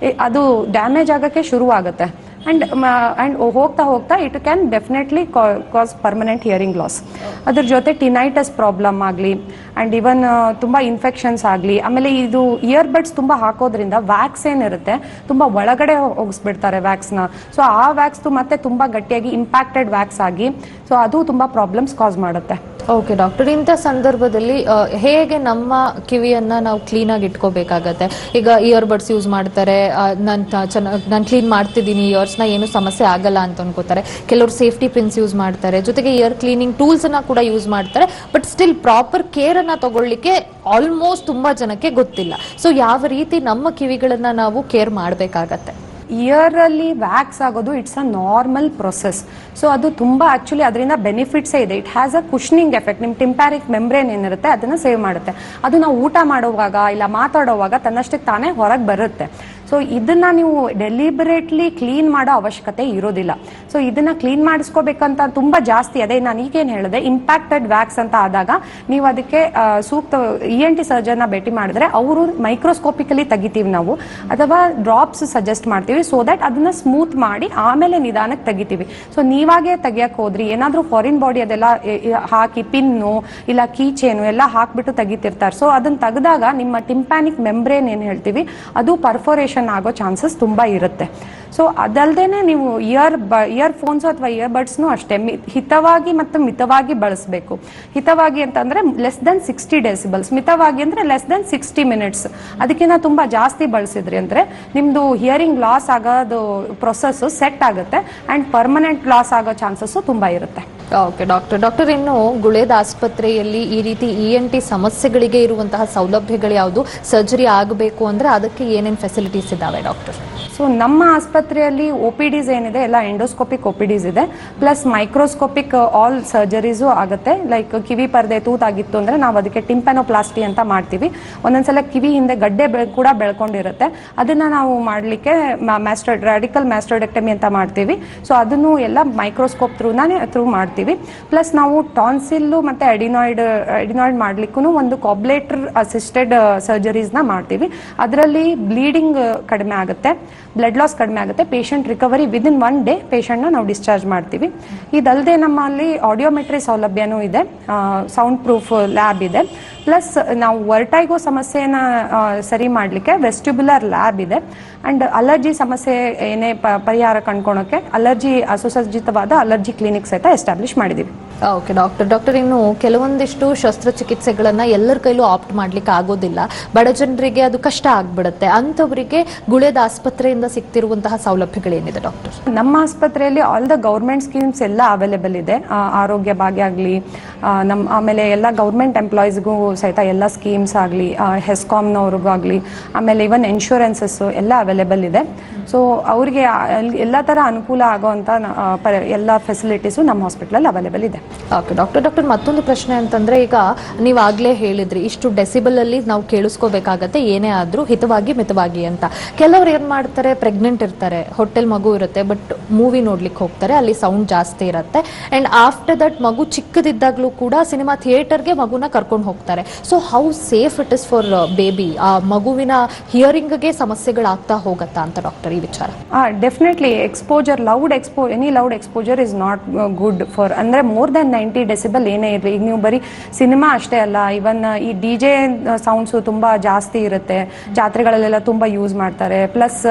ಅದು ಡ್ಯಾಮೇಜ್ ಆಗಕ್ಕೆ ಶುರು ಆಗುತ್ತೆ. ಅಂಡ್ ಹೋಗ್ತಾ it can definitely cause permanent hearing loss. ಅದ್ರ ಜೊತೆ ಟಿನೈಟಸ್ ಪ್ರಾಬ್ಲಮ್ ಆಗಲಿ ಅಂಡ್ ಇವನ್ ತುಂಬಾ ಇನ್ಫೆಕ್ಷನ್ಸ್ ಆಗಲಿ. ಆಮೇಲೆ ಇದು ಇಯರ್ಬಡ್ಸ್ ತುಂಬಾ ಹಾಕೋದ್ರಿಂದ ವ್ಯಾಕ್ಸ್ ಏನಿರುತ್ತೆ ತುಂಬಾ ಒಳಗಡೆ ಹೋಗಿಸ್ಬಿಡ್ತಾರೆ ವ್ಯಾಕ್ಸ್ನ. ಸೊ ಆ ವ್ಯಾಕ್ಸ್ ಮತ್ತೆ ತುಂಬಾ ಗಟ್ಟಿಯಾಗಿ ಇಂಪ್ಯಾಕ್ಟೆಡ್ ವ್ಯಾಕ್ಸ್ ಆಗಿ ಸೊ ಅದು ತುಂಬಾ ಪ್ರಾಬ್ಲಮ್ಸ್ ಕಾಸ್ ಮಾಡುತ್ತೆ. ಓಕೆ ಡಾಕ್ಟರ್, ಇಂಥ ಸಂದರ್ಭದಲ್ಲಿ ಹೇಗೆ ನಮ್ಮ ಕಿವಿಯನ್ನ ನಾವು ಕ್ಲೀನ್ ಆಗಿ ಇಟ್ಕೋಬೇಕಾಗತ್ತೆ? ಈಗ ಇಯರ್ಬಡ್ಸ್ ಯೂಸ್ ಮಾಡ್ತಾರೆ, ನಾನು ಕ್ಲೀನ್ ಮಾಡ್ತಿದ್ದೀನಿ ಇಯರ್ಸ್ನ, ಏನು ಸಮಸ್ಯೆ ಆಗಲ್ಲ ಅಂತ ಅನ್ಕೋತಾರೆ. ಕೆಲವರು ಸೇಫ್ಟಿ ಪಿನ್ಸ್ ಯೂಸ್ ಮಾಡ್ತಾರೆ, ಜೊತೆಗೆ ಇಯರ್ ಕ್ಲೀನಿಂಗ್ ಟೂಲ್ಸ್ ಅನ್ನ ಕೂಡ ಯೂಸ್ ಮಾಡ್ತಾರೆ. ಬಟ್ ಸ್ಟಿಲ್ ಪ್ರಾಪರ್ ಕೇರ್ ಅನ್ನ ತಗೊಳ್ಳಿಕ್ಕೆ ಆಲ್ಮೋಸ್ಟ್ ತುಂಬಾ ಜನಕ್ಕೆ ಗೊತ್ತಿಲ್ಲ. ಸೊ ಯಾವ ರೀತಿ ನಮ್ಮ ಕಿವಿಗಳನ್ನ ನಾವು ಕೇರ್ ಮಾಡಬೇಕಾಗತ್ತೆ? ಇಯರ್ ಅಲ್ಲಿ ವ್ಯಾಕ್ಸ್ ಆಗೋದು it's a normal process. So ಅದು ತುಂಬಾ ಆಕ್ಚುಲಿ ಅದರಿಂದ ಬೆನಿಫಿಟ್ಸೇ ಇದೆ. It has a cushioning effect. ನಿಮ್ ಟಿಂಪ್ಯಾನಿಕ್ ಮೆಂಬ್ರೇನ್ ಏನಿರುತ್ತೆ ಅದನ್ನ ಸೇವ್ ಮಾಡುತ್ತೆ. ಅದು ನಾವು ಊಟ ಮಾಡುವಾಗ ಇಲ್ಲ ಮಾತಾಡುವಾಗ ತನ್ನಷ್ಟಕ್ಕೆ ತಾನೇ ಹೊರಗೆ ಬರುತ್ತೆ. ಸೊ ಇದನ್ನ ನೀವು ಡೆಲಿಬರೇಟ್ಲಿ ಕ್ಲೀನ್ ಮಾಡೋ ಅವಶ್ಯಕತೆ ಇರೋದಿಲ್ಲ. ಸೊ ಇದನ್ನ ಕ್ಲೀನ್ ಮಾಡಿಸ್ಕೋಬೇಕಂತ ತುಂಬಾ ಜಾಸ್ತಿ, ಅದೇ ನಾನು ಈಗೇನು ಹೇಳಿದೆ ಇಂಪ್ಯಾಕ್ಟೆಡ್ ವ್ಯಾಕ್ಸ್ ಅಂತ ಆದಾಗ ನೀವು ಅದಕ್ಕೆ ಸೂಕ್ತ ENT ಸರ್ಜನ್ ಭೇಟಿ ಮಾಡಿದ್ರೆ ಅವರು ಮೈಕ್ರೋಸ್ಕೋಪಿಕಲಿ ತೆಗಿತೀವಿ ನಾವು, ಅಥವಾ ಡ್ರಾಪ್ಸ್ ಸಜೆಸ್ಟ್ ಮಾಡ್ತೀವಿ ಸೊ ದಟ್ ಅದನ್ನ ಸ್ಮೂತ್ ಮಾಡಿ ಆಮೇಲೆ ನಿಧಾನಕ್ಕೆ ತೆಗಿತೀವಿ. ಸೊ ನೀವಾಗೆ ತೆಗಿಯಕ್ ಹೋದ್ರಿ ಏನಾದ್ರೂ ಫಾರಿನ್ ಬಾಡಿ ಅದೆಲ್ಲ ಹಾಕಿ ಪಿನ್ನು ಇಲ್ಲ ಕೀ ಚೇನು ಎಲ್ಲ ಹಾಕ್ಬಿಟ್ಟು ತೆಗಿತಿರ್ತಾರೆ. ಸೊ ಅದನ್ನ ತೆಗೆದಾಗ ನಿಮ್ಮ ಟಿಂಪ್ಯಾನಿಕ್ ಮೆಂಬ್ರೇನ್ ಏನ್ ಹೇಳ್ತೀವಿ ಅದು ಪರ್ಫೋರೇಷನ್ ಆಗೋ ಚಾನ್ಸಸ್ ತುಂಬಾ ಇರುತ್ತೆ. ಸೊ ಅದಲ್ದೇನೆ ನೀವು ಇಯರ್ಫೋನ್ಸ್ ಅಥವಾ ಇಯರ್ಬಡ್ಸ್ನು ಅಷ್ಟೇ ಹಿತವಾಗಿ ಮತ್ತು ಮಿತವಾಗಿ ಬಳಸಬೇಕು. ಹಿತವಾಗಿ ಅಂತಂದ್ರೆ ಲೆಸ್ ದೆನ್ 60 ಡೆಸಿಬಲ್ಸ್, ಮಿತವಾಗಿ ಅಂದ್ರೆ ಲೆಸ್ ದೆನ್ 60 minutes. ಅದಕ್ಕಿಂತ ತುಂಬಾ ಜಾಸ್ತಿ ಬಳಸಿದ್ರಿ ಅಂದ್ರೆ ನಿಮ್ದು ಹಿಯರಿಂಗ್ ಲಾಸ್ ಆಗೋದು ಪ್ರೊಸೆಸ್ ಸೆಟ್ ಆಗುತ್ತೆ ಅಂಡ್ ಪರ್ಮನೆಂಟ್ ಲಾಸ್ ಆಗೋ ಚಾನ್ಸಸ್ ತುಂಬಾ ಇರುತ್ತೆ. ಓಕೆ ಡಾಕ್ಟರ್ ಇನ್ನು ಗುಳೇದ ಆಸ್ಪತ್ರೆಯಲ್ಲಿ ಈ ರೀತಿ ENT ಸಮಸ್ಯೆಗಳಿಗೆ ಇರುವಂತಹ ಸೌಲಭ್ಯಗಳು ಯಾವುದು, ಸರ್ಜರಿ ಆಗಬೇಕು ಅಂದ್ರೆ ಅದಕ್ಕೆ ಏನೇನು ಫೆಸಿಲಿಟೀಸ್ ಇದಾವೆ ಡಾಕ್ಟರ್? ಸೊ ನಮ್ಮ ಆಸ್ಪತ್ರೆಯಲ್ಲಿ OPDs ಏನಿದೆ ಎಲ್ಲ ಎಂಡೋಸ್ಕೋಪಿಕ್ OPDs ಇದೆ, ಪ್ಲಸ್ ಮೈಕ್ರೋಸ್ಕೋಪಿಕ್ ಆಲ್ ಸರ್ಜರೀಸು ಆಗುತ್ತೆ. ಲೈಕ್ ಕಿವಿ ಪರ್ದೆ ತೂತಾಗಿತ್ತು ಅಂದರೆ ನಾವು ಅದಕ್ಕೆ ಟಿಂಪನೋಪ್ಲಾಸ್ಟಿ ಅಂತ ಮಾಡ್ತೀವಿ. ಒಂದೊಂದ್ಸಲ ಕಿವಿ ಹಿಂದೆ ಗಡ್ಡೆ ಕೂಡ ಬೆಳ್ಕೊಂಡಿರುತ್ತೆ, ಅದನ್ನು ನಾವು ಮಾಡಲಿಕ್ಕೆ ರಾಡಿಕಲ್ ಮ್ಯಾಸ್ಟೋಡೆಕ್ಟಮಿ ಅಂತ ಮಾಡ್ತೀವಿ. ಸೊ ಅದನ್ನು ಎಲ್ಲ ಮೈಕ್ರೋಸ್ಕೋಪ್ ಥ್ರೂ ಮಾಡ್ತೀವಿ. ಪ್ಲಸ್ ನಾವು ಟಾನ್ಸಿಲ್ಲು ಮತ್ತು ಎಡಿನಾಯ್ಡ್ ಮಾಡಲಿಕ್ಕೂ ಒಂದು ಕಾಬ್ಲೇಟರ್ ಅಸಿಸ್ಟೆಡ್ ಸರ್ಜರೀಸ್ನ ಮಾಡ್ತೀವಿ. ಅದರಲ್ಲಿ ಬ್ಲೀಡಿಂಗ್ ಕಡಿಮೆ ಆಗುತ್ತೆ, ಬ್ಲಡ್ ಲಾಸ್ ಕಡಿಮೆ ಆಗುತ್ತೆ, ಪೇಷಂಟ್ ರಿಕವರಿ ವಿದಿನ್ 1 day ಪೇಷಂಟ್ನ ನಾವು ಡಿಸ್ಚಾರ್ಜ್ ಮಾಡ್ತೀವಿ. ಇದಲ್ಲದೆ ನಮ್ಮಲ್ಲಿ ಆಡಿಯೋಮೆಟ್ರಿ ಸೌಲಭ್ಯನೂ ಇದೆ, ಸೌಂಡ್ ಪ್ರೂಫ್ ಲ್ಯಾಬ್ ಇದೆ. ಪ್ಲಸ್ ನಾವು ವರ್ಟೈಗೋ ಸಮಸ್ಯೆನ ಸರಿ ಮಾಡಲಿಕ್ಕೆ ವೆಸ್ಟ್ಯುಬ್ಯುಲರ್ ಲ್ಯಾಬ್ ಇದೆ. ಆ್ಯಂಡ್ ಅಲರ್ಜಿ ಸಮಸ್ಯೆ ಏನೇ ಪರಿಹಾರ ಕಂಡ್ಕೊಳಕ್ಕೆ ಅಲರ್ಜಿ ಸುಸಜ್ಜಿತವಾದ ಅಲರ್ಜಿ ಕ್ಲಿನಿಕ್ ಸಹಿತ ಎಸ್ಟಾಬ್ಲಿಷ್ ಮಾಡಿದ್ದೀವಿ. ಓಕೆ ಡಾಕ್ಟರ್ ಇನ್ನು ಕೆಲವೊಂದಿಷ್ಟು ಶಸ್ತ್ರಚಿಕಿತ್ಸೆಗಳನ್ನ ಎಲ್ಲರ ಕೈಲೂ ಆಪ್ಟ್ ಮಾಡ್ಲಿಕ್ಕೆ ಆಗೋದಿಲ್ಲ, ಬಡ ಜನರಿಗೆ ಅದು ಕಷ್ಟ ಆಗ್ಬಿಡುತ್ತೆ. ಅಂಥವರಿಗೆ ಗುಳೇದ ಆಸ್ಪತ್ರೆಯಿಂದ ಸಿಗ್ತಿರುವಂತಹ ಸೌಲಭ್ಯಗಳೇನಿದೆ ಡಾಕ್ಟರ್? ನಮ್ಮ ಆಸ್ಪತ್ರೆಯಲ್ಲಿ ಆಲ್ ದ ಗೌರ್ಮೆಂಟ್ ಸ್ಕೀಮ್ಸ್ ಎಲ್ಲ ಅವೈಲೇಬಲ್ ಇದೆ. ಆರೋಗ್ಯ ಭಾಗ್ಯ ಆಗಲಿ, ಆಮೇಲೆ ಎಲ್ಲ ಗೌರ್ಮೆಂಟ್ ಎಂಪ್ಲಾಯೀಸ್ಗೂ ಸಹಿತ ಎಲ್ಲ ಸ್ಕೀಮ್ಸ್ ಆಗಲಿ, ಹೆಸ್ಕಾಮ್ನವ್ರಿಗೂ ಆಗಲಿ, ಆಮೇಲೆ ಇವನ್ ಇನ್ಶೂರೆನ್ಸಸ್ ಎಲ್ಲ ಅವೈಲೇಬಲ್ ಇದೆ. ಸೊ ಅವರಿಗೆ ಎಲ್ಲ ಥರ ಅನುಕೂಲ ಆಗೋವಂಥ ಎಲ್ಲ ಫೆಸಿಲಿಟೀಸು ನಮ್ಮ ಹಾಸ್ಪಿಟಲಲ್ಲಿ ಅವೈಲೇಬಲ್ ಇದೆ. ಓಕೆ ಡಾಕ್ಟರ್ ಮತ್ತೊಂದು ಪ್ರಶ್ನೆ ಅಂತಂದ್ರೆ, ಈಗ ನೀವಾಗಲೇ ಹೇಳಿದ್ರಿ ಇಷ್ಟು ಡೆಸಿಬಲ್ ಅಲ್ಲಿ ನಾವು ಕೇಳಿಸ್ಕೋಬೇಕಾಗತ್ತೆ ಏನೇ ಆದ್ರೂ ಹಿತವಾಗಿ ಮಿತವಾಗಿ ಅಂತ. ಕೆಲವರು ಏನ್ ಮಾಡ್ತಾರೆ, ಪ್ರೆಗ್ನೆಂಟ್ ಇರ್ತಾರೆ, ಹೊಟ್ಟೆಲ್ ಮಗು ಇರುತ್ತೆ, ಬಟ್ ಮೂವಿ ನೋಡ್ಲಿಕ್ಕೆ ಹೋಗ್ತಾರೆ, ಅಲ್ಲಿ ಸೌಂಡ್ ಜಾಸ್ತಿ ಇರುತ್ತೆ. ಅಂಡ್ ಆಫ್ಟರ್ ದಟ್ ಮಗು ಚಿಕ್ಕದಿದ್ದಾಗ್ಲೂ ಕೂಡ ಸಿನಿಮಾ ಥಿಯೇಟರ್ಗೆ ಮಗುನ ಕರ್ಕೊಂಡು ಹೋಗ್ತಾರೆ. So how safe it is for baby? ಆ ಮಗುವಿನ ಹಿಯರಿಂಗ್ಗೆ ಸಮಸ್ಯೆಗಳಾಗ್ತಾ ಹೋಗತ್ತಾ ಅಂತ ಡಾಕ್ಟರ್ ಈ ವಿಚಾರ? Definitely exposure, any loud exposure is not good for, ಅಂದ್ರೆ ಮೋರ್ ದನ್ 90 ಡೆಸಿಬಲ್ ಏನೇ ಇರಲಿ. ಈಗ ನೀವು ಬರೀ ಸಿನಿಮಾ ಅಷ್ಟೇ ಅಲ್ಲ, ಇವನ್ ಈ DJ ಸೌಂಡ್ಸು ತುಂಬಾ ಜಾಸ್ತಿ ಇರುತ್ತೆ, ಜಾತ್ರೆಗಳಲ್ಲೆಲ್ಲ ತುಂಬಾ ಯೂಸ್ ಮಾಡ್ತಾರೆ. ಪ್ಲಸ್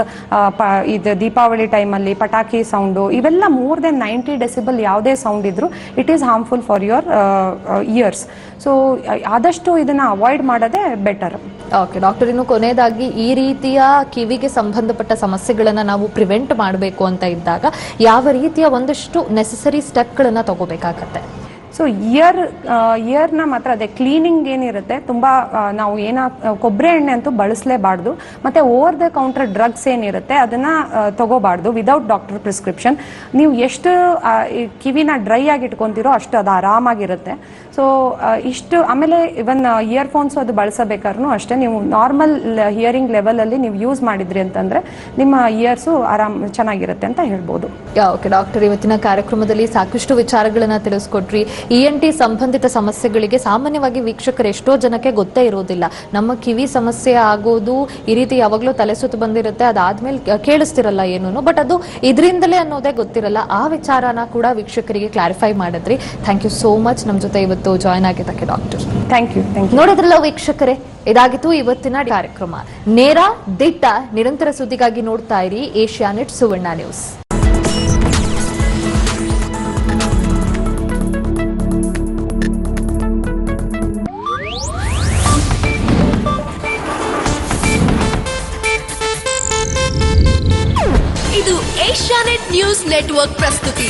ಇದು ದೀಪಾವಳಿ ಟೈಮಲ್ಲಿ ಪಟಾಕಿ ಸೌಂಡು, ಇವೆಲ್ಲ ಮೋರ್ ದೆನ್ 90 ಡೆಸಿಬಲ್ ಯಾವುದೇ ಸೌಂಡ್ ಇದ್ರೂ it is harmful for your years. So ಆದಷ್ಟು ಇದನ್ನ ಅವಾಯ್ಡ್ ಮಾಡೋದೇ ಬೆಟರ್. ಓಕೆ ಡಾಕ್ಟರ್, ಇನ್ನು ಕೊನೆಯದಾಗಿ ಈ ರೀತಿಯ ಕಿವಿಗೆ ಸಂಬಂಧಪಟ್ಟ ಸಮಸ್ಯೆಗಳನ್ನ ನಾವು ಪ್ರಿವೆಂಟ್ ಮಾಡಬೇಕು ಅಂತ ಇದ್ದಾಗ ಯಾವ ರೀತಿಯ ಒಂದಷ್ಟು ನೆಸೆಸರಿ ಸ್ಟೆಪ್ಗಳನ್ನ ತಗೋಬೇಕಾಗತ್ತೆ? ಸೊ ಇಯರ್ನ ಮಾತ್ರ ಅದೇ ಕ್ಲೀನಿಂಗ್ ಏನಿರುತ್ತೆ ತುಂಬಾ ನಾವು ಕೊಬ್ಬರಿ ಎಣ್ಣೆ ಅಂತೂ ಬಳಸಲೇಬಾರ್ದು. ಮತ್ತೆ ಓವರ್ ದ ಕೌಂಟರ್ ಡ್ರಗ್ಸ್ ಏನಿರುತ್ತೆ ಅದನ್ನ ತಗೋಬಾರ್ದು ವಿದೌಟ್ ಡಾಕ್ಟರ್ ಪ್ರಿಸ್ಕ್ರಿಪ್ಷನ್. ನೀವು ಎಷ್ಟು ಕಿವಿನ ಡ್ರೈ ಆಗಿ ಇಟ್ಕೊಂತೀರೋ ಅಷ್ಟು ಅದು ಆರಾಮಾಗಿರುತ್ತೆ. ಸೊ ಇಷ್ಟು, ಆಮೇಲೆ ಇವನ್ ಇಯರ್ಫೋನ್ಸ್ ಅದು ಬಳಸಬೇಕಾದ್ರೂ ಅಷ್ಟೇ, ನೀವು ನಾರ್ಮಲ್ ಹಿಯರಿಂಗ್ ಲೆವೆಲಲ್ಲಿ ನೀವು ಯೂಸ್ ಮಾಡಿದ್ರಿ ಅಂತಂದ್ರೆ ನಿಮ್ಮ ಇಯರ್ಸು ಚೆನ್ನಾಗಿರುತ್ತೆ ಅಂತ ಹೇಳ್ಬೋದು. ಓಕೆ ಡಾಕ್ಟರ್, ಇವತ್ತಿನ ಕಾರ್ಯಕ್ರಮದಲ್ಲಿ ಸಾಕಷ್ಟು ವಿಚಾರಗಳನ್ನ ತಿಳಿಸ್ಕೊಟ್ರಿ. ENT ಸಂಬಂಧಿತ ಸಮಸ್ಯೆಗಳಿಗೆ ಸಾಮಾನ್ಯವಾಗಿ ವೀಕ್ಷಕರು ಎಷ್ಟೋ ಜನಕ್ಕೆ ಗೊತ್ತೇ ಇರೋದಿಲ್ಲ. ನಮ್ಮ ಕಿವಿ ಸಮಸ್ಯೆ ಆಗೋದು ಈ ರೀತಿ ಯಾವಾಗಲೂ ತಲೆ ಸುತ್ತು ಬಂದಿರುತ್ತೆ, ಅದಾದ್ಮೇಲೆ ಕೇಳಿಸ್ತಿರಲ್ಲ ಏನೂ, ಬಟ್ ಅದು ಇದರಿಂದಲೇ ಅನ್ನೋದೇ ಗೊತ್ತಿರಲ್ಲ. ಆ ವಿಚಾರನ ಕೂಡ ವೀಕ್ಷಕರಿಗೆ ಕ್ಲಾರಿಫೈ ಮಾಡಿದ್ರಿ. ಥ್ಯಾಂಕ್ ಯು ಸೋ ಮಚ್ ನಮ್ಮ ಜೊತೆ ಇವತ್ತು ಜಾಯ್ನ್ ಆಗಿದ್ದಕ್ಕೆ ಡಾಕ್ಟರ್. Thank you. ನೋಡಿದ್ರಲ್ಲ ವೀಕ್ಷಕರೇ, ಇದಾಗಿತ್ತು ಇವತ್ತಿನ ಕಾರ್ಯಕ್ರಮ. ನೇರ ದಿಟ್ಟ ನಿರಂತರ ಸುದ್ದಿಗಾಗಿ ನೋಡ್ತಾ ಇರಿ ಏಷ್ಯಾನೆಟ್ ಸುವರ್ಣ ನ್ಯೂಸ್. ಇದು ಏಷ್ಯಾನೆಟ್ ನ್ಯೂಸ್ ನೆಟ್ವರ್ಕ್ ಪ್ರಸ್ತುತಿ.